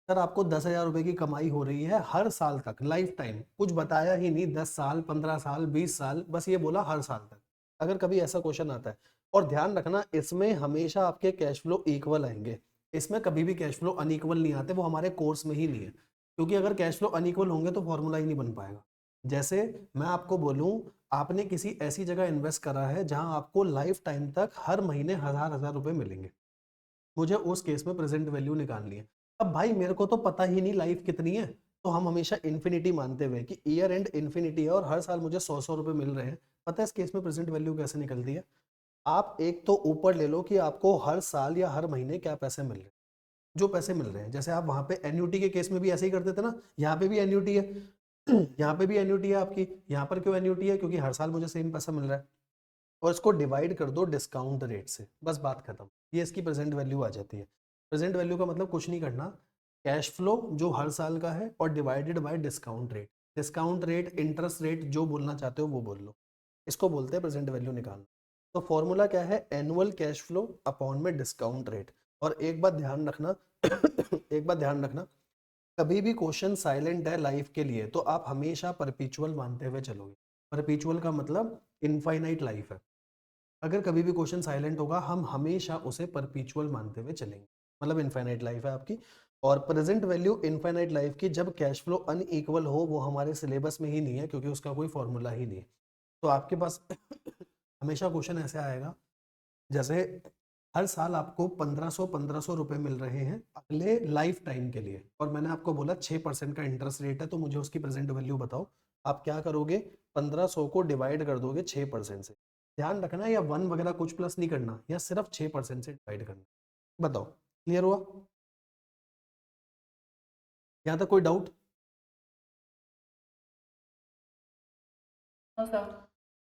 सर आपको 10,000 रुपए की कमाई हो रही है हर साल तक, लाइफ टाइम, कुछ बताया ही नहीं, 10 साल 15 साल 20 साल, बस ये बोला हर साल तक। अगर कभी ऐसा क्वेश्चन आता है, और ध्यान रखना इसमें हमेशा आपके कैश फ्लो इक्वल आएंगे, इसमें कभी भी कैश फ्लो अनइक्वल नहीं आते, वो हमारे कोर्स में ही नहीं है, क्योंकि अगर कैश फ्लो अनइक्वल होंगे तो फॉर्मूला ही नहीं बन पाएगा। जैसे मैं आपको बोलूं, आपने किसी ऐसी जगह इन्वेस्ट करा है जहां आपको लाइफ टाइम तक हर महीने 1000 रुपए मिलेंगे, मुझे उस केस में प्रेजेंट वैल्यू निकालनी है। अब भाई मेरे को तो पता ही नहीं लाइफ कितनी है, तो हम हमेशा इन्फिनिटी मानते हुए कि ईयर एंड इन्फिनिटी है और हर साल मुझे 100 रुपए मिल रहे हैं। पता है इस केस में प्रेजेंट वैल्यू कैसे निकलती है? आप एक तो ऊपर ले लो कि आपको हर साल या हर महीने क्या पैसे मिल रहे हैं, जो पैसे मिल रहे हैं, जैसे आप वहां पे एन्यूटी के केस में भी ऐसे ही करते थे ना, यहाँ पे भी एन्यूटी है, यहाँ पे भी एन्यूटी है आपकी, यहाँ पर क्यों एन्यूटी है? क्योंकि हर साल मुझे सेम पैसा मिल रहा है, और इसको डिवाइड कर दो डिस्काउंट रेट से, बस बात खत्म, ये इसकी प्रेजेंट वैल्यू आ जाती है। प्रेजेंट वैल्यू का मतलब कुछ नहीं करना, कैश फ्लो जो हर साल का है और divided by discount rate, discount rate interest rate जो बोलना चाहते हो वो बोल लो, इसको बोलते हैं प्रेजेंट वैल्यू निकालना। तो फॉर्मूला क्या है? एनुअल कैश फ्लो अपॉन में डिस्काउंट रेट। और एक बात ध्यान रखना एक बात ध्यान रखना, कभी भी क्वेश्चन साइलेंट है लाइफ के लिए तो आप हमेशा परपेचुअल मानते हुए चलोगे। परपेचुअल का मतलब इनफाइनाइट लाइफ है, अगर कभी भी क्वेश्चन साइलेंट होगा हम हमेशा उसे परपेचुअल मानते हुए चलेंगे, मतलब इनफाइनाइट लाइफ है आपकी। और प्रेजेंट वैल्यू इनफाइनाइट लाइफ की जब कैश फ्लो अनइक्वल हो, वो हमारे सिलेबस में ही नहीं है, क्योंकि उसका कोई फॉर्मूला ही नहीं है। तो आपके पास हमेशा क्वेश्चन ऐसे आएगा, जैसे हर साल आपको 1500 रुपए मिल रहे हैं अगले लाइफ टाइम के लिए, और मैंने आपको बोला 6% का इंटरेस्ट रेट है, तो मुझे उसकी प्रेजेंट वैल्यू बताओ। आप क्या करोगे? 1500 को डिवाइड कर दोगे 6% से। ध्यान रखना या 1 वगैरह कुछ प्लस नहीं करना, या सिर्फ 6% से डिवाइड करना। बताओ, क्लियर हुआ? यहाँ तक कोई डाउट? No sir.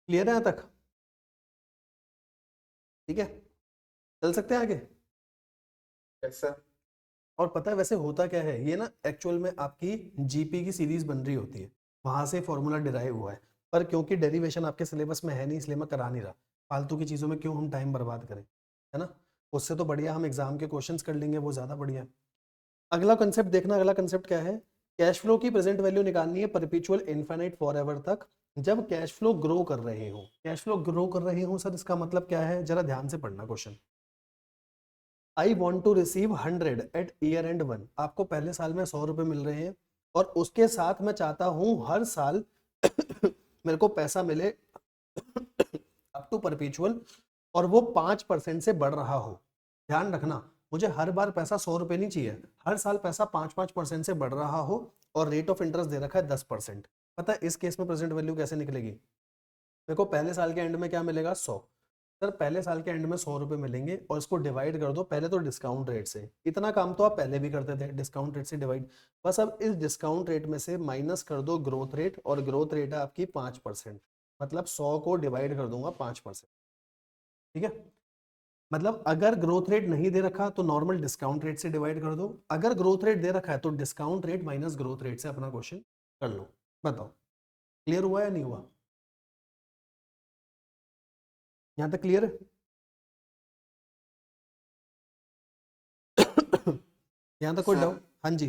क्लियर है यहाँ तक? ठीक है, चल सकते हैं आगे। Yes sir. और पता है वैसे होता क्या है, ये ना एक्चुअल में आपकी जीपी की सीरीज बन रही होती है, वहां से फॉर्मूला डिराइव हुआ है, पर क्योंकि डेरिवेशन आपके सिलेबस में है नहीं इसलिए मैं करा नहीं रहा। फालतू की चीज़ों में क्यों हम टाइम बर्बाद करें, है ना? उससे तो बढ़िया हम एग्जाम के क्वेश्चंस कर लेंगे, वो ज़्यादा बढ़िया है। अगला कंसेप्ट देखना, अगला कंसेप्ट क्या है? कैश फ्लो की प्रेजेंट वैल्यू निकालनी है परपेचुअल इनफाइनाइट फॉर एवर तक, जब कैश फ्लो ग्रो कर रहे हो। कैश फ्लो ग्रो कर रहे हो सर, इसका मतलब क्या है? जरा ध्यान से पढ़ना question. I want to receive 100 at year end 1, आपको पहले साल में 100 रुपए मिल रहे हैं, और उसके साथ मैं चाहता हूं हर साल मेरे को पैसा मिले अप टू परपेचुअल, और वो 5% से बढ़ रहा हो। ध्यान रखना, मुझे हर बार पैसा 100 रुपए नहीं चाहिए, हर साल पैसा 5% से बढ़ रहा हो, और रेट ऑफ इंटरेस्ट दे रखा है 10%। पता है इस केस में प्रेजेंट वैल्यू कैसे निकलेगी? देखो पहले साल के एंड में क्या मिलेगा? 100। सर पहले साल के एंड में 100 रुपए मिलेंगे, और इसको डिवाइड कर दो पहले तो डिस्काउंट रेट से। इतना काम तो आप पहले भी करते थे, डिस्काउंट रेट से डिवाइड। बस अब इस डिस्काउंट रेट में से माइनस कर दो ग्रोथ रेट, और ग्रोथ रेट है आपकी 5%, मतलब 100 को डिवाइड कर दूंगा 5%। ठीक है, मतलब अगर ग्रोथ रेट नहीं दे रखा तो नॉर्मल डिस्काउंट रेट से डिवाइड कर दो, अगर ग्रोथ रेट दे रखा है तो discount rate minus growth rate से अपना क्वेश्चन कर लो। बताओ क्लियर हुआ या नहीं हुआ? यहाँ तक क्लियर है? यहाँ तक कोई सर। डाउट? हाँ जी,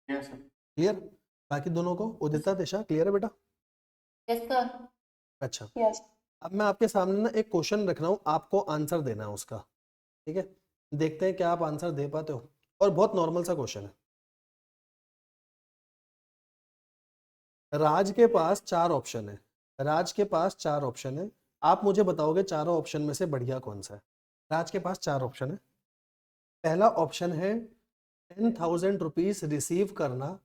यस सर। क्लियर? बाकी दोनों को, उदिता दिशा क्लियर है बेटा? Yes sir. अच्छा, यस। अब मैं आपके सामने ना एक क्वेश्चन रख रहा हूँ, आपको आंसर देना है उसका। ठीक है, देखते हैं क्या आप आंसर दे पाते हो, और बहुत नॉर्मल सा क्वेश्चन है। राज के पास 4 ऑप्शन है, राज के पास 4 ऑप्शन है, आप मुझे बताओगे चारों ऑप्शन में से बढ़िया कौन सा है। राज के पास 4 ऑप्शन है। पहला ऑप्शन है 10,000 रुपीज रिसीव करना,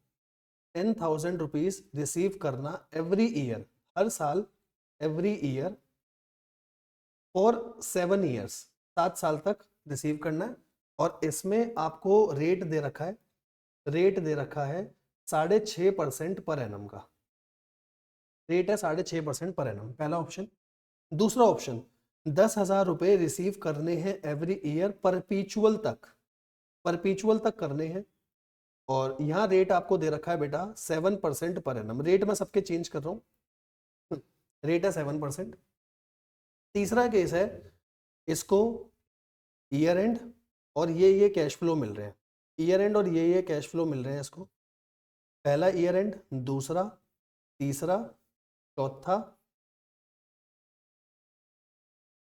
10,000 रुपीज रिसीव करना एवरी ईयर, हर साल, एवरी ईयर फॉर 7 ईयर्स, 7 साल तक रिसीव करना है। और इसमें आपको रेट दे रखा है, रेट दे रखा है 6.5% पर एनम का रेट है, 6.5% पर एनम, पहला ऑप्शन। दूसरा ऑप्शन, 10,000 रुपए रिसीव करने हैं एवरी ईयर, परपीचुअल तक, परपीचुअल तक करने हैं, और यहाँ रेट आपको दे रखा है बेटा 7% पर एनम। रेट मैं सबके चेंज कर रहा हूँ, रेट है 7%। तीसरा केस है, इसको ईयर एंड और ये कैश फ्लो मिल रहे हैं, ईयर एंड और ये कैश फ्लो मिल रहे हैं इसको, पहला ईयर एंड, दूसरा, तीसरा, चौथा,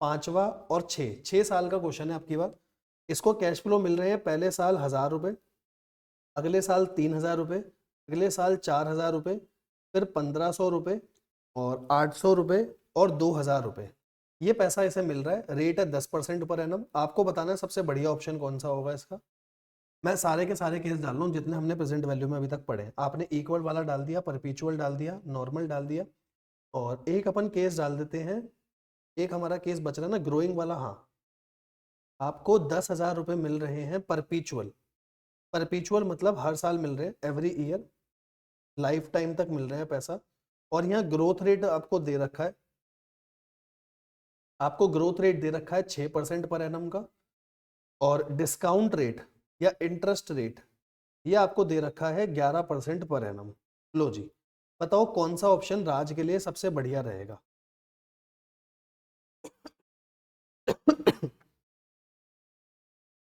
पांचवा और 6 साल का क्वेश्चन है आपकी बात। इसको कैश फ्लो मिल रहे हैं पहले साल 1,000 रुपये, अगले साल 3,000 रुपये, अगले साल 4,000 रुपये, फिर 1,500 रुपये और 800 रुपये और 2,000 रुपये। ये पैसा इसे मिल रहा है, रेट है 10% पर एनम। आपको बताना है सबसे बढ़िया ऑप्शन कौन सा होगा इसका। मैं सारे के सारे केस डाल रहा हूँ जितने हमने प्रेजेंट वैल्यू में अभी तक पढ़े हैं। आपने इक्वल वाला डाल दिया, परपीचुअल डाल दिया, नॉर्मल डाल दिया, और एक अपन केस डाल देते हैं, एक हमारा केस बच रहा है ना ग्रोइंग वाला। हाँ, आपको 10,000 रुपये मिल रहे हैं परपीचुअल, परपीचुअल मतलब हर साल मिल रहे हैं, एवरी ईयर, लाइफ टाइम तक मिल रहे हैं पैसा। और यहाँ ग्रोथ रेट आपको दे रखा है, आपको ग्रोथ रेट दे रखा है 6% पर एनम का, और डिस्काउंट रेट या इंटरेस्ट रेट ये आपको दे रखा है 11% पर एनम। लो जी, बताओ कौन सा ऑप्शन राज के लिए सबसे बढ़िया रहेगा।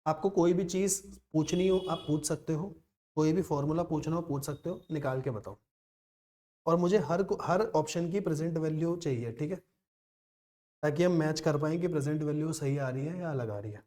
आपको कोई भी चीज पूछनी हो आप पूछ सकते हो, कोई भी फॉर्मूला पूछना हो पूछ सकते हो, निकाल के बताओ। और मुझे हर ऑप्शन की प्रेजेंट वैल्यू चाहिए, ठीक है, ताकि हम मैच कर पाएं कि प्रेजेंट वैल्यू सही आ रही है या अलग आ रही है।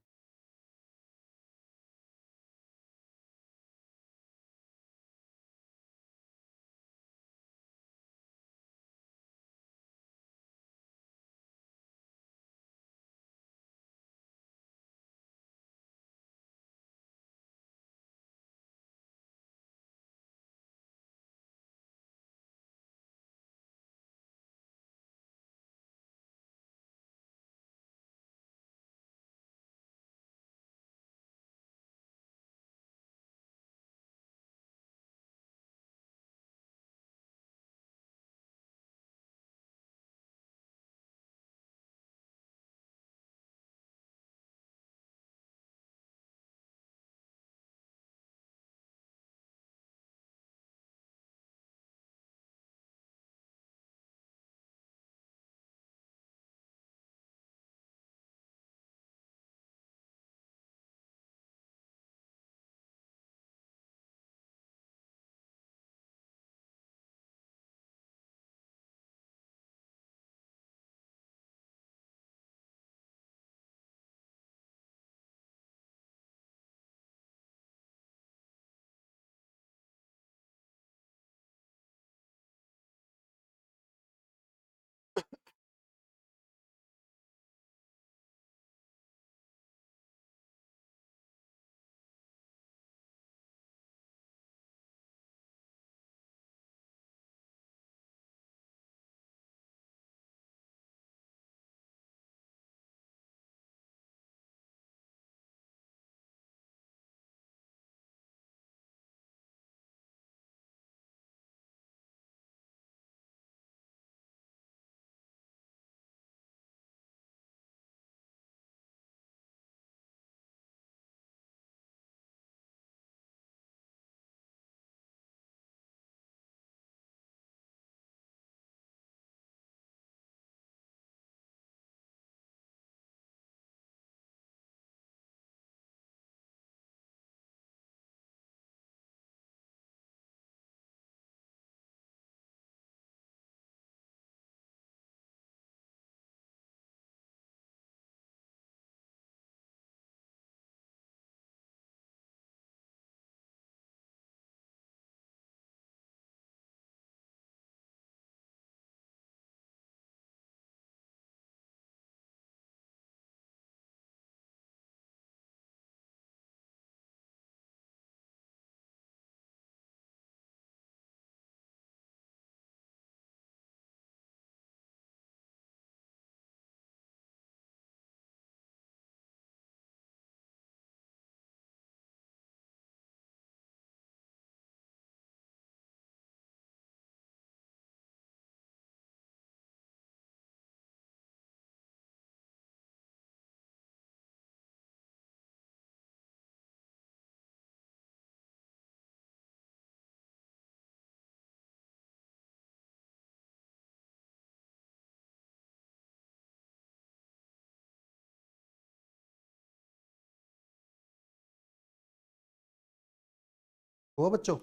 हुआ बच्चों?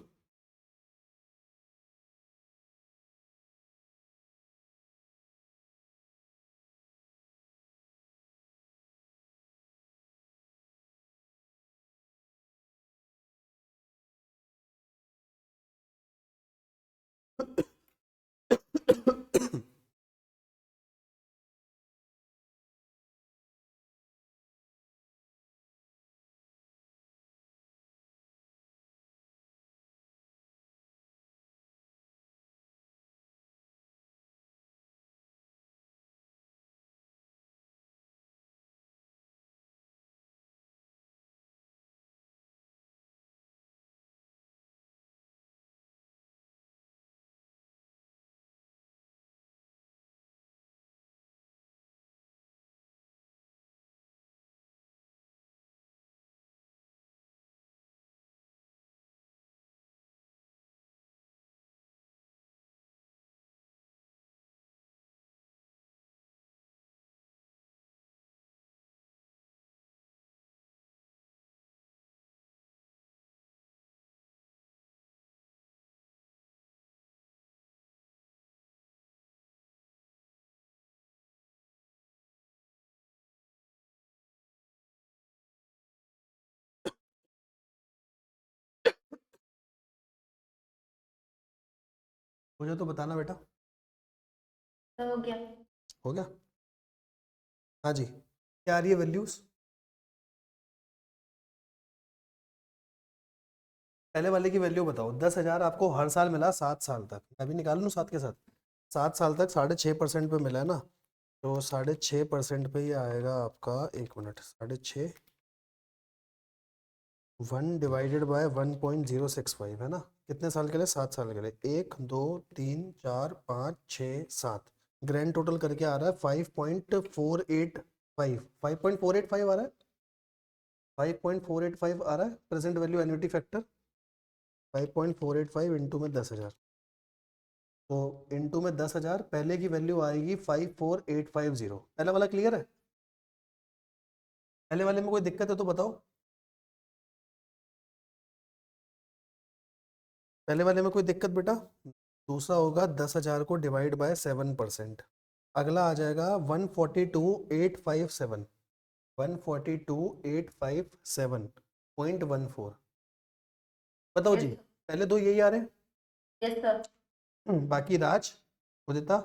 मुझे तो बताना बेटा। हो गया। हो गया? हाँ जी, क्या आ रही है वैल्यूज? पहले वाले की वैल्यू बताओ। 10,000 आपको हर साल मिला 7 साल तक, मैं भी निकाल लूँ साथ के साथ। 7 साल तक 6.5% पे मिला है ना, तो 6.5% पे ये आएगा आपका, 1 मिनट, 6.5 1 डिवाइडेड बाय 1.065 है ना। कितने साल के लिए? 7 साल के लिए। 1 2 3 4 5 6 7, ग्रैंड टोटल करके आ रहा है 5.485। 5.485 आ रहा है, 5.485 आ रहा है present value annuity factor. 5.485 into में 10,000, तो इंटू में 10,000, पहले की वैल्यू आएगी 54850। पहला वाला क्लियर है? पहले वाले में कोई दिक्कत है तो बताओ। पहले वाले में कोई दिक्कत बेटा? दूसरा होगा 10,000 को डिवाइड बाय 7%। अगला आ जाएगा 142,857, 142,857.14। बताओ जी, यस पहले दो यही आ रहे हैं। Yes sir. बाकी राज, उदिता,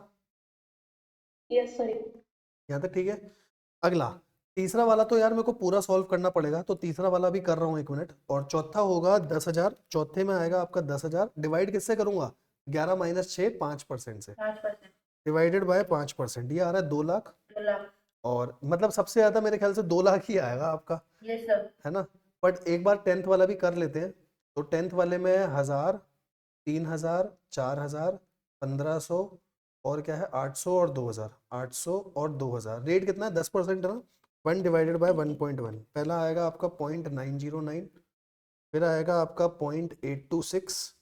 यस सर। यहाँ तक ठीक है। अगला तीसरा वाला तो यार मेरे को पूरा सॉल्व करना पड़ेगा, तो तीसरा वाला भी कर रहा हूँ, 1 मिनट। और चौथा होगा 10,000, चौथे में आएगा आपका 10,000, डिवाइड किससे करूंगा? 11 माइनस 6, 5% से, 5%। Divided by 5%। ये आ रहा है 2 लाख। 2 लाख। और मतलब सबसे ज्यादा मेरे ख्याल से 2 लाख ही आएगा आपका, यस सर। है ना। बट एक बार 10th वाला भी कर लेते हैं। तो 10th वाले में 1,000, 3,000, 4,000, 1,500, और क्या है, 800 और 2,000, 800 और 2,000। रेट कितना है? 10% है ना। 1 डिवाइडेड बाय 1.1, पहला आएगा आपका 0.909, फिर आएगा आपका 0.826,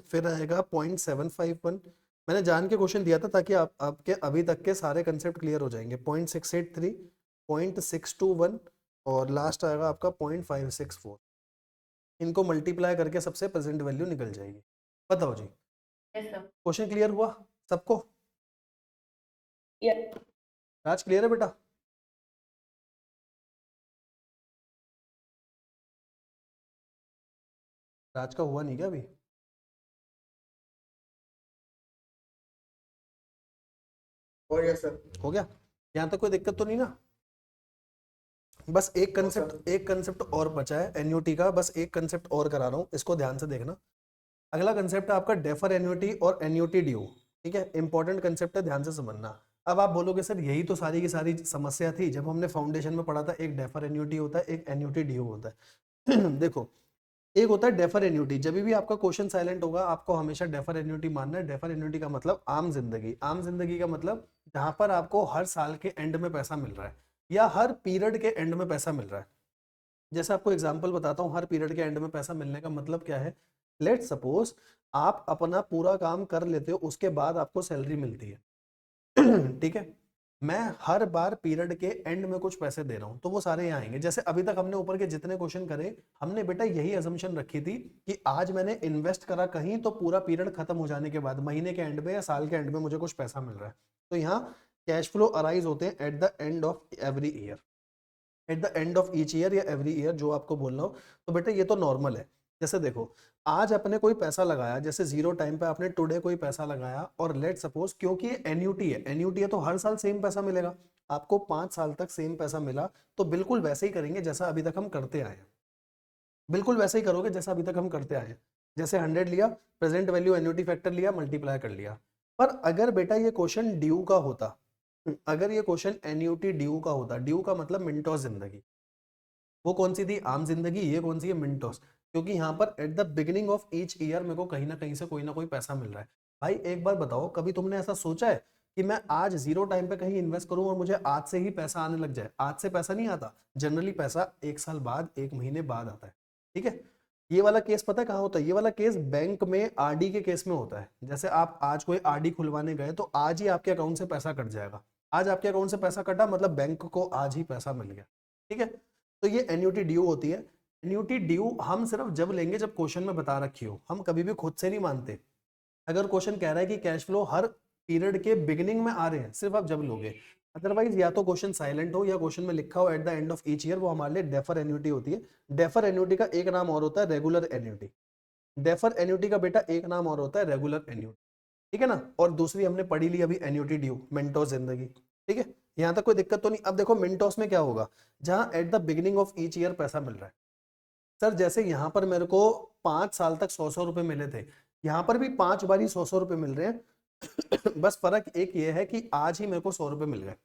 फिर आएगा 0.751। मैंने जान के क्वेश्चन दिया था ताकि आपके अभी तक के सारे कंसेप्ट क्लियर हो जाएंगे। 0.683, 0.621, और लास्ट आएगा आपका 0.564। इनको मल्टीप्लाई करके सबसे प्रेजेंट वैल्यू निकल जाएगी। बताओ जी, यस सर। क्वेश्चन क्लियर हुआ सबको? यस। राज क्लियर है बेटा? राज का हुआ नहीं क्या अभी? हो गया सर। हो गया? यहाँ तक कोई दिक्कत तो नहीं ना? बस एक सर। कंसेप्ट, एक कंसेप्ट और बचा है एन्युटी का, बस एक कंसेप्ट और करा रहा हूँ, इसको ध्यान से देखना। अगला कंसेप्ट है आपका डेफर एन्युटी और एन्युटी ड्यू। ठीक है, इंपॉर्टेंट कंसेप्ट है, ध्यान से समझना। अब आप बोलोगे सर यही तो सारी की सारी समस्या थी जब हमने फाउंडेशन में पढ़ा था, एक डेफर एन्युटी होता है, एक एन्युटी ड्यू होता है। देखो, एक होता है डेफर एन्युटी। जब भी आपका क्वेश्चन साइलेंट होगा आपको हमेशा डेफर एन्युटी मानना है। डेफर एन्युटी का मतलब आम जिंदगी। आम जिंदगी का मतलब जहां पर आपको हर साल के एंड में पैसा मिल रहा है या हर पीरियड के एंड में पैसा मिल रहा है। जैसे आपको एग्जांपल बताता हूँ, हर पीरियड के एंड में पैसा मिलने का मतलब क्या है। लेट सपोज आप अपना पूरा काम कर लेते हो, उसके बाद आपको सैलरी मिलती है। ठीक है, मैं हर बार पीरियड के एंड में कुछ पैसे दे रहा हूं, तो वो सारे यहाँ आएंगे। जैसे अभी तक हमने ऊपर के जितने क्वेश्चन करे, हमने बेटा यही अजम्पशन रखी थी कि आज मैंने इन्वेस्ट करा कहीं, तो पूरा पीरियड खत्म हो जाने के बाद महीने के एंड में या साल के एंड में मुझे कुछ पैसा मिल रहा है। तो यहाँ कैश फ्लो अराइज होते हैं at the end of every year, at the end of each year या एवरी ईयर, जो आपको बोलना हो। तो बेटा ये तो नॉर्मल है। जैसे देखो, आज अपने कोई पैसा लगाया, जैसे जीरो टाइम पे आपने टुडे कोई पैसा लगाया, और लेट सपोज, क्योंकि ये एन्यूटी है, एन्यूटी है तो हर साल सेम पैसा मिलेगा, आपको 5 साल तक सेम पैसा मिला, तो बिल्कुल वैसे ही करेंगे जैसा अभी तक हम करते आए हैं, बिल्कुल वैसे ही करोगे जैसा अभी तक हम करते आए हैं। जैसे 100 लिया, प्रेजेंट वैल्यू एन्यूटी फैक्टर लिया, मल्टीप्लाई कर लिया। पर अगर बेटा ये क्वेश्चन ड्यू का होता, अगर ये क्वेश्चन एन्यूटी ड्यू का होता, ड्यू का मतलब मिनटोस जिंदगी, वो कौन सी थी, आम जिंदगी, ये कौन सी है, मिनटोस। क्योंकि यहाँ पर at the beginning of each year मेरे को कहीं ना कहीं से कोई ना कोई पैसा मिल रहा है। भाई एक बार बताओ, कभी तुमने ऐसा सोचा है कि मैं आज जीरो टाइम पे कहीं इन्वेस्ट करूं और मुझे आज से ही पैसा आने लग जाए? आज से पैसा नहीं आता, जनरली पैसा 1 साल बाद, 1 महीने बाद आता है। ठीक है, ये वाला केस पता है कहाँ होता है? ये वाला केस बैंक में आरडी के केस में होता है। जैसे आप आज कोई आरडी खुलवाने गए, तो आज ही आपके अकाउंट से पैसा कट जाएगा। आज आपके अकाउंट से पैसा कटा मतलब बैंक को आज ही पैसा मिल गया। ठीक है, तो ये एन्यूटी ड्यू होती है। एन्यूटी ड्यू हम सिर्फ जब लेंगे जब क्वेश्चन में बता रखी हो, हम कभी भी खुद से नहीं मानते। अगर क्वेश्चन कह रहा है कि कैश फ्लो हर पीरियड के बिगिनिंग में आ रहे हैं, सिर्फ आप जब लोगे। अदरवाइज या तो क्वेश्चन साइलेंट हो या क्वेश्चन में लिखा हो at the end of each year, वो हमारे लिए डेफर एन्यूटी होती है। डेफर एन्यूटी का एक नाम और होता है रेगुलर एन्यूटी। डेफर एन्यूटी का बेटा एक नाम और होता है रेगुलर एन्यूटी। ठीक है ना, और दूसरी हमने पढ़ी ली अभी, एन्यूटी ड्यू, मिनटोस जिंदगी। ठीक है, यहां तक कोई दिक्कत तो नहीं। अब देखो मिनटोस में क्या होगा, जहां at the beginning of each year पैसा मिल रहा है। सर जैसे यहाँ पर मेरे को 5 साल तक 100 रुपए मिले थे, यहाँ पर भी 5 बारी 100 रुपए मिल रहे हैं। बस फर्क एक ये है कि आज ही मेरे को 100 रुपए मिल गए।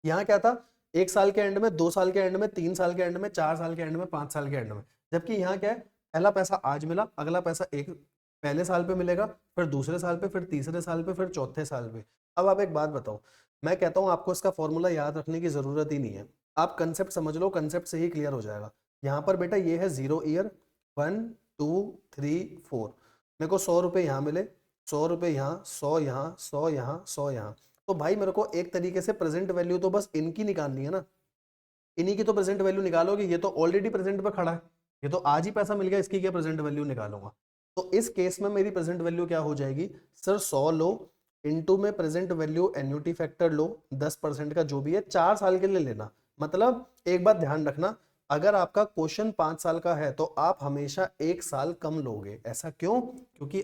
यहाँ क्या था, 1 साल के एंड में, 2 साल के एंड में, 3 साल के एंड में, 4 साल के एंड में, 5 साल के एंड में। जबकि यहाँ क्या है, पहला पैसा आज मिला, अगला पैसा एक पहले साल पे मिलेगा, फिर दूसरे साल पे, फिर तीसरे साल पे, फिर चौथे साल पे। अब आप एक बात बताओ, मैं कहता हूँ आपको इसका फॉर्मूला याद रखने की जरूरत ही नहीं है, आप कंसेप्ट समझ लो, कंसेप्ट से ही क्लियर हो जाएगा। यहाँ पर बेटा ये है 0 ईयर, 1 2 3 4, मेरे को 100 रुपये यहाँ मिले, 100 रुपये यहाँ, 100 यहाँ, 100 यहाँ, 100 यहाँ। तो भाई मेरे को एक तरीके से प्रेजेंट वैल्यू तो बस इनकी निकालनी है ना, इन्हीं की तो प्रेजेंट वैल्यू निकालोगे। ये तो ऑलरेडी प्रेजेंट पे खड़ा है, ये तो आज ही पैसा मिल गया, इसकी क्या प्रेजेंट वैल्यू निकालूंगा? तो इस केस में मेरी प्रेजेंट वैल्यू क्या हो जाएगी सर, 100 लो, इनटू में प्रेजेंट वैल्यू एन्यूटी फैक्टर लो 10% का जो भी है, 4 साल के लिए लेना। मतलब एक बात ध्यान रखना, अगर आपका क्वेश्चन 5 साल का है तो आप हमेशा 1 साल कम लोगे। ऐसा क्यों? क्योंकि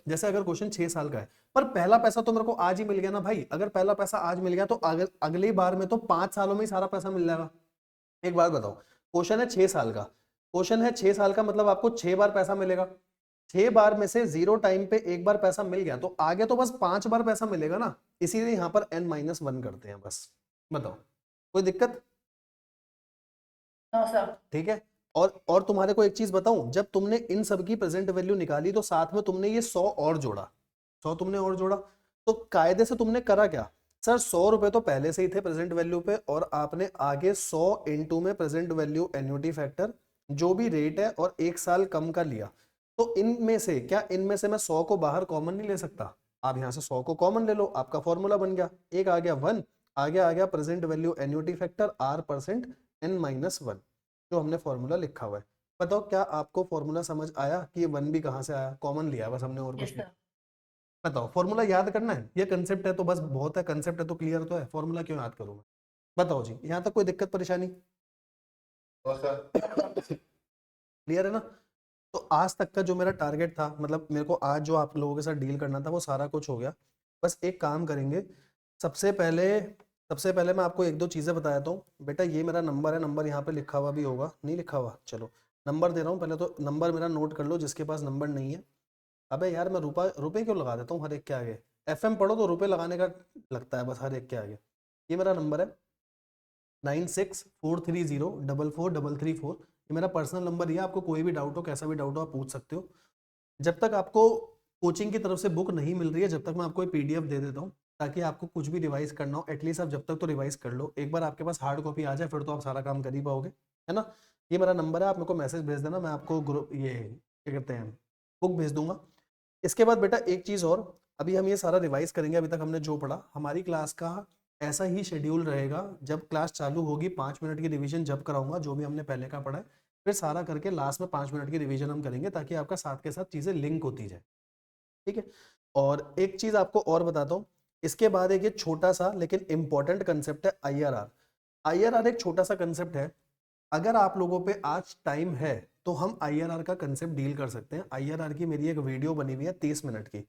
जैसे अगर क्वेश्चन 6 साल का है, पर पहला पैसा तो मेरे को आज ही मिल गया ना भाई, अगर पहला पैसा आज मिल गया तो अगली बार में तो 5 सालों में ही सारा पैसा मिल जाएगा। एक बात बताओ, क्वेश्चन है 6 साल का, क्वेश्चन है 6 साल का, मतलब आपको 6 बार पैसा मिलेगा। 6 बार में से जीरो टाइम पे एक बार पैसा मिल गया, तो आगे तो बस 5 बार पैसा मिलेगा ना, इसीलिए यहाँ पर n-1 करते हैं बस। बताओ कोई दिक्कत? No sir. ठीक है, और तुम्हारे को एक चीज बताऊं, जब तुमने इन सब की प्रेजेंट वैल्यू निकाली तो साथ में तुमने ये 100 और जोड़ा, 100 तुमने और जोड़ा, तो कायदे से तुमने करा क्या सर, 100 रुपए तो पहले से ही थे प्रेजेंट वैल्यू पे, और आपने आगे 100 इंटू में प्रेजेंट वैल्यू एन्युटी फैक्टर जो भी रेट है और 1 साल कम का लिया। तो इनमें से क्या, इनमें से मैं 100 को बाहर कॉमन नहीं ले सकता? आप यहाँ से 100 को कॉमन ले लो, आपका फॉर्मूला बन गया, एक आ गया 1, आगे आ गया present value annuity factor r% n-1, जो हमने फॉर्मूला लिखा हुआ है। बताओ क्या आपको फॉर्मूला समझ आया कि ये 1 भी कहाँ से आया? कॉमन लिया बस हमने, और कुछ यस नहीं। सर। बताओ फॉर्मूला याद करना है, ये कंसेप्ट है तो बस बहुत है, कंसेप्ट है तो क्लियर तो है, फॉर्मूला क्यों याद करूँ मैं? बताओ जी, यहाँ तक कोई दिक्कत परेशानी? और सर क्लियर है ना? तो आज तक का जो मेरा टारगेट था, मतलब मेरे को आज जो आप लोगों के साथ डील करना था, वो सारा कुछ हो गया। बस एक काम करेंगे, सबसे पहले मैं आपको 1-2 चीज़ें बता देता हूँ। बेटा ये मेरा नंबर है, नंबर यहाँ पे लिखा हुआ भी होगा, नहीं लिखा हुआ, चलो नंबर दे रहा हूँ, पहले तो नंबर मेरा नोट कर लो, जिसके पास नंबर नहीं है। अबे यार मैं रुपए क्यों लगा देता हूँ हर एक के आगे? FM पढ़ो तो रुपए लगाने का लगता है बस हर एक के आगे। ये मेरा नंबर है 9643044334, ये मेरा पर्सनल नंबर ही है। आपको कोई भी डाउट हो, कैसा भी डाउट हो, आप पूछ सकते हो। जब तक आपको कोचिंग की तरफ से बुक नहीं मिल रही है, जब तक मैं आपको PDF दे देता हूँ, ताकि आपको कुछ भी रिवाइज करना हो, एटलीस्ट आप जब तक तो रिवाइज कर लो। एक बार आपके पास हार्ड कॉपी आ जाए फिर तो आप सारा काम कर ही पाओगे, है ना? ये मेरा नंबर है, आप मेरे को मैसेज भेज देना, मैं आपको ग्रुप ये क्या कहते हैं बुक भेज दूंगा। इसके बाद बेटा एक चीज़ और, अभी हम ये सारा रिवाइज करेंगे, अभी तक हमने जो पढ़ा। हमारी क्लास का ऐसा ही शेड्यूल रहेगा, जब क्लास चालू होगी 5 मिनट की रिवीजन जब कराऊंगा जो भी हमने पहले का पढ़ा है, फिर सारा करके लास्ट में 5 मिनट की रिवीजन हम करेंगे ताकि आपका साथ के साथ चीज़ें लिंक होती जाए, ठीक है। और एक चीज़ आपको और बताता हूँ, इसके बाद एक ये छोटा सा लेकिन इंपॉर्टेंट कंसेप्ट है IRR। IRR एक छोटा सा कंसेप्ट है, अगर आप लोगों पे आज टाइम है तो हम IRR का कंसेप्ट डील कर सकते हैं। IRR की मेरी एक वीडियो बनी हुई है 30 मिनट की,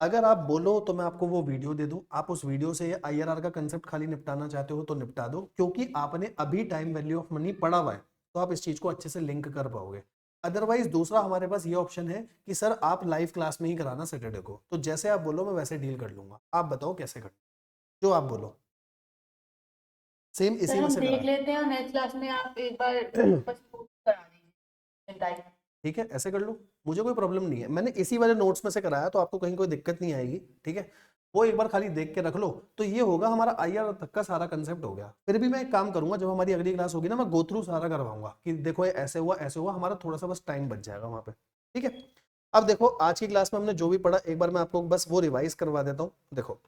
अगर आप बोलो तो मैं आपको वो वीडियो दे दूं, आप उस वीडियो से ये IRR का कंसेप्ट खाली निपटाना चाहते हो तो निपटा दो, क्योंकि आपने अभी टाइम वैल्यू ऑफ मनी पढ़ा हुआ है तो आप इस चीज को अच्छे से लिंक कर पाओगे। अदरवाइज दूसरा हमारे पास ये ऑप्शन है कि सर आप लाइव क्लास में ही कराना सैटरडे को, तो जैसे आप बोलो मैं वैसे डील कर लूंगा, आप बताओ कैसे कर, जो आप बोलो सेम सर इसी में हम से देख करा। लेते हैं और नेक्स्ट क्लास में आप एक बार बस proof करा दीजिए टाइप। ठीक है, ऐसे कर लो, मुझे कोई प्रॉब्लम नहीं है, मैंने इसी वाले नोट्स में से कराया तो आपको कहीं कोई दिक्कत नहीं आएगी, ठीक है। वो एक बार खाली देख के रख लो, तो ये होगा हमारा IRR तक का सारा कंसेप्ट हो गया। फिर भी मैं एक काम करूंगा, जब हमारी अगली क्लास होगी ना, मैं गो थ्रू सारा करवाऊंगा कि देखो ये ऐसे हुआ, हमारा थोड़ा सा बस टाइम बच जाएगा वहां पे, ठीक है। अब देखो आज की क्लास में हमने जो भी पढ़ा एक बार मैं आपको बस वो रिवाइज करवा देता हूँ, देखो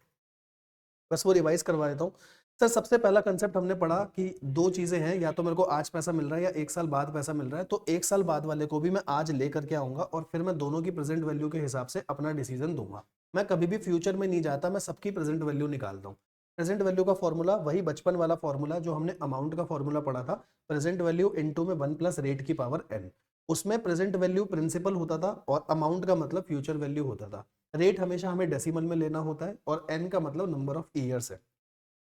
बस वो रिवाइज करवा देता हूँ। सर सबसे पहला कंसेप्ट हमने पढ़ा कि दो चीजें हैं, या तो मेरे को आज पैसा मिल रहा है या 1 साल बाद पैसा मिल रहा है, तो 1 साल बाद वाले को भी मैं आज लेकर के आऊंगा और फिर मैं दोनों की प्रेजेंट वैल्यू के हिसाब से अपना डिसीजन दूंगा। मैं कभी भी फ्यूचर में नहीं जाता, मैं सबकी प्रेजेंट वैल्यू निकालता हूँ। प्रेजेंट वैल्यू का फॉर्मूला वही बचपन वाला फॉर्मूला जो हमने अमाउंट का फॉर्मूला पढ़ा था, प्रेजेंट वैल्यू इनटू में 1 प्लस रेट की पावर n। उसमें प्रेजेंट वैल्यू प्रिंसिपल होता था और अमाउंट का मतलब फ्यूचर वैल्यू होता था। रेट हमेशा हमें डेसिमल में लेना होता है और n का मतलब नंबर ऑफ ईयर्स है।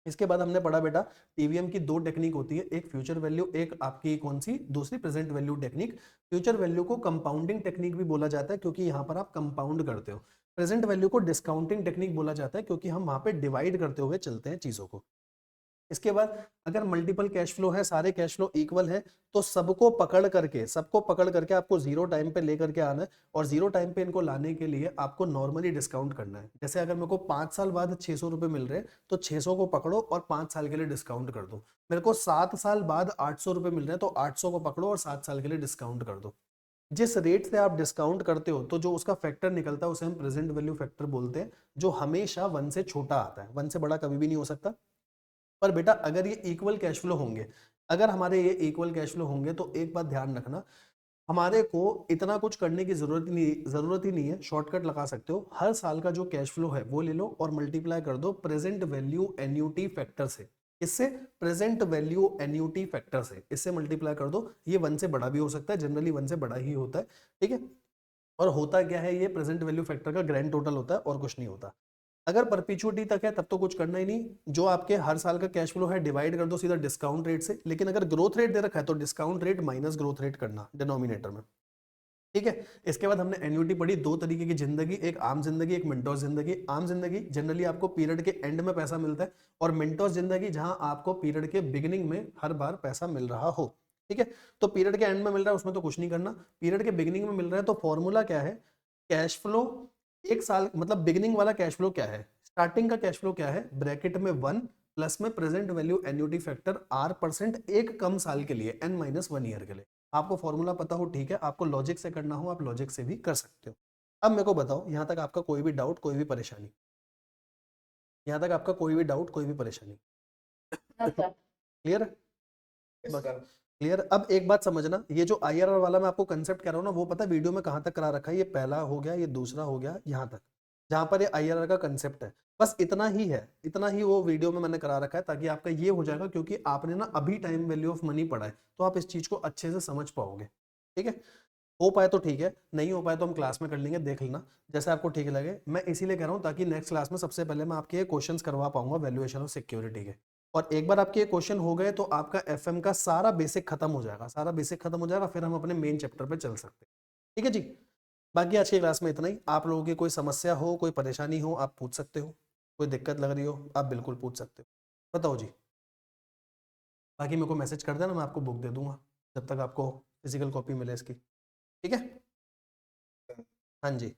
इसके बाद हमने पढ़ा बेटा टीवीएम की दो टेक्निक होती है, एक फ्यूचर वैल्यू, एक आपकी कौन सी दूसरी present value technique. Future value को कंपाउंडिंग टेक्निक भी बोला जाता है क्योंकि यहाँ पर आप कंपाउंड करते हो। प्रेजेंट वैल्यू को डिस्काउंटिंग टेक्निक बोला जाता है क्योंकि हम वहां पे डिवाइड करते हुए चलते हैं चीजों को। इसके बाद अगर मल्टीपल कैश फ्लो है, सारे कैश फ्लो इक्वल है, तो सबको पकड़ करके आपको जीरो टाइम पे लेकर के आना है, और जीरो टाइम पे इनको लाने के लिए आपको नॉर्मली डिस्काउंट करना है। जैसे अगर मेरे को 5 साल बाद 600 रुपए मिल रहे हैं तो 600 को पकड़ो और 5 साल के लिए डिस्काउंट कर दो। मेरे को 7 साल बाद 800 रुपए मिल रहे हैं तो 800 को पकड़ो और 7 साल के लिए डिस्काउंट कर दो। जिस रेट से आप डिस्काउंट करते हो तो जो उसका फैक्टर निकलता है उसे हम प्रेजेंट वैल्यू फैक्टर बोलते हैं, जो हमेशा 1 से छोटा आता है, 1 से बड़ा कभी भी नहीं हो सकता। पर बेटा अगर ये इक्वल कैश फ्लो होंगे, अगर हमारे ये इक्वल कैश फ्लो होंगे तो एक बात ध्यान रखना, हमारे को इतना कुछ करने की जरूरत ही नहीं है, शॉर्टकट लगा सकते हो। हर साल का जो कैश फ्लो है वो ले लो और मल्टीप्लाई कर दो प्रेजेंट वैल्यू एन्यूटी फैक्टर से। इससे प्रेजेंट वैल्यू एन्यूटी फैक्टर से इससे मल्टीप्लाई कर दो। ये 1 से बड़ा भी हो सकता है, जनरली 1 से बड़ा ही होता है, ठीक है। और होता क्या है, ये प्रेजेंट वैल्यू फैक्टर का ग्रैंड टोटल होता है और कुछ नहीं होता। अगर परपीचुअलिटी तक है तब तो कुछ करना ही नहीं, जो आपके हर साल का कैश फ्लो है डिवाइड कर दो सीधा डिस्काउंट रेट से। लेकिन अगर ग्रोथ रेट दे रखा है तो discount rate minus growth rate करना डिनोमिनेटर में, ठीक है। इसके बाद हमने एन्युटी पढ़ी, दो तरीके की जिंदगी, एक आम जिंदगी एक मिंटोस जिंदगी। आम जिंदगी जनरली आपको पीरियड के एंड में पैसा मिलता है, और मिंटोस जिंदगी जहां आपको पीरियड के बिगिनिंग में हर बार पैसा मिल रहा हो, ठीक है। तो पीरियड के एंड में मिल रहा है उसमें तो कुछ नहीं करना, पीरियड के बिगिनिंग में मिल रहा है तो फॉर्मूला क्या है, कैश फ्लो एक साल मतलब बिगिनिंग वाला कैश फ्लो क्या है, स्टार्टिंग का कैश फ्लो क्या है, ब्रैकेट में 1 प्लस में present value annuity factor R% एक कम साल के लिए n-1 ईयर के लिए। आपको फॉर्मूला पता हो ठीक है, आपको लॉजिक से करना हो आप लॉजिक से भी कर सकते हो। अब मेरे को बताओ यहाँ तक आपका कोई भी डाउट कोई भी परेशानी, यहाँ तक आपका कोई भी डाउट कोई भी परेशानी अच्छा क्लियर है? क्लियर। अब एक बात समझना, ये जो IRR वाला मैं आपको कंसेप्ट कह रहा हूँ ना, वो पता है वीडियो में कहाँ तक करा रखा है, ये पहला हो गया, ये दूसरा हो गया, यहाँ तक जहाँ पर ये IRR का कंसेप्ट है, बस इतना ही है, इतना ही वो वीडियो में मैंने करा रखा है ताकि आपका ये हो जाएगा, क्योंकि आपने ना अभी टाइम वैल्यू ऑफ मनी पढ़ा है तो आप इस चीज को अच्छे से समझ पाओगे, ठीक है। हो पाए तो ठीक है, नहीं हो पाए तो हम क्लास में कर लेंगे, देख लेना जैसे आपको ठीक लगे। मैं इसीलिए कह रहा हूँ ताकि नेक्स्ट क्लास में सबसे पहले मैं आपके क्वेश्चंस करवा पाऊंगा वैल्यूएशन ऑफ सिक्योरिटी के, और एक बार आपके क्वेश्चन हो गए तो आपका FM का सारा बेसिक खत्म हो जाएगा, सारा बेसिक खत्म हो जाएगा, फिर हम अपने मेन चैप्टर पे चल सकते हैं, ठीक है जी। बाकी आज की क्लास में इतना ही। आप लोगों की कोई समस्या हो कोई परेशानी हो आप पूछ सकते हो, कोई दिक्कत लग रही हो आप बिल्कुल पूछ सकते हो, बताओ जी। बाकी मेरे को मैसेज कर देना, मैं आपको बुक दे दूंगा जब तक आपको फिजिकल कॉपी मिले इसकी, ठीक है। हाँ जी,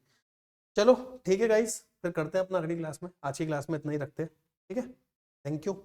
चलो ठीक है गाइस, फिर करते हैं अपना अगली क्लास में, आज की क्लास में इतना ही रखते हैं, ठीक है। Thank you.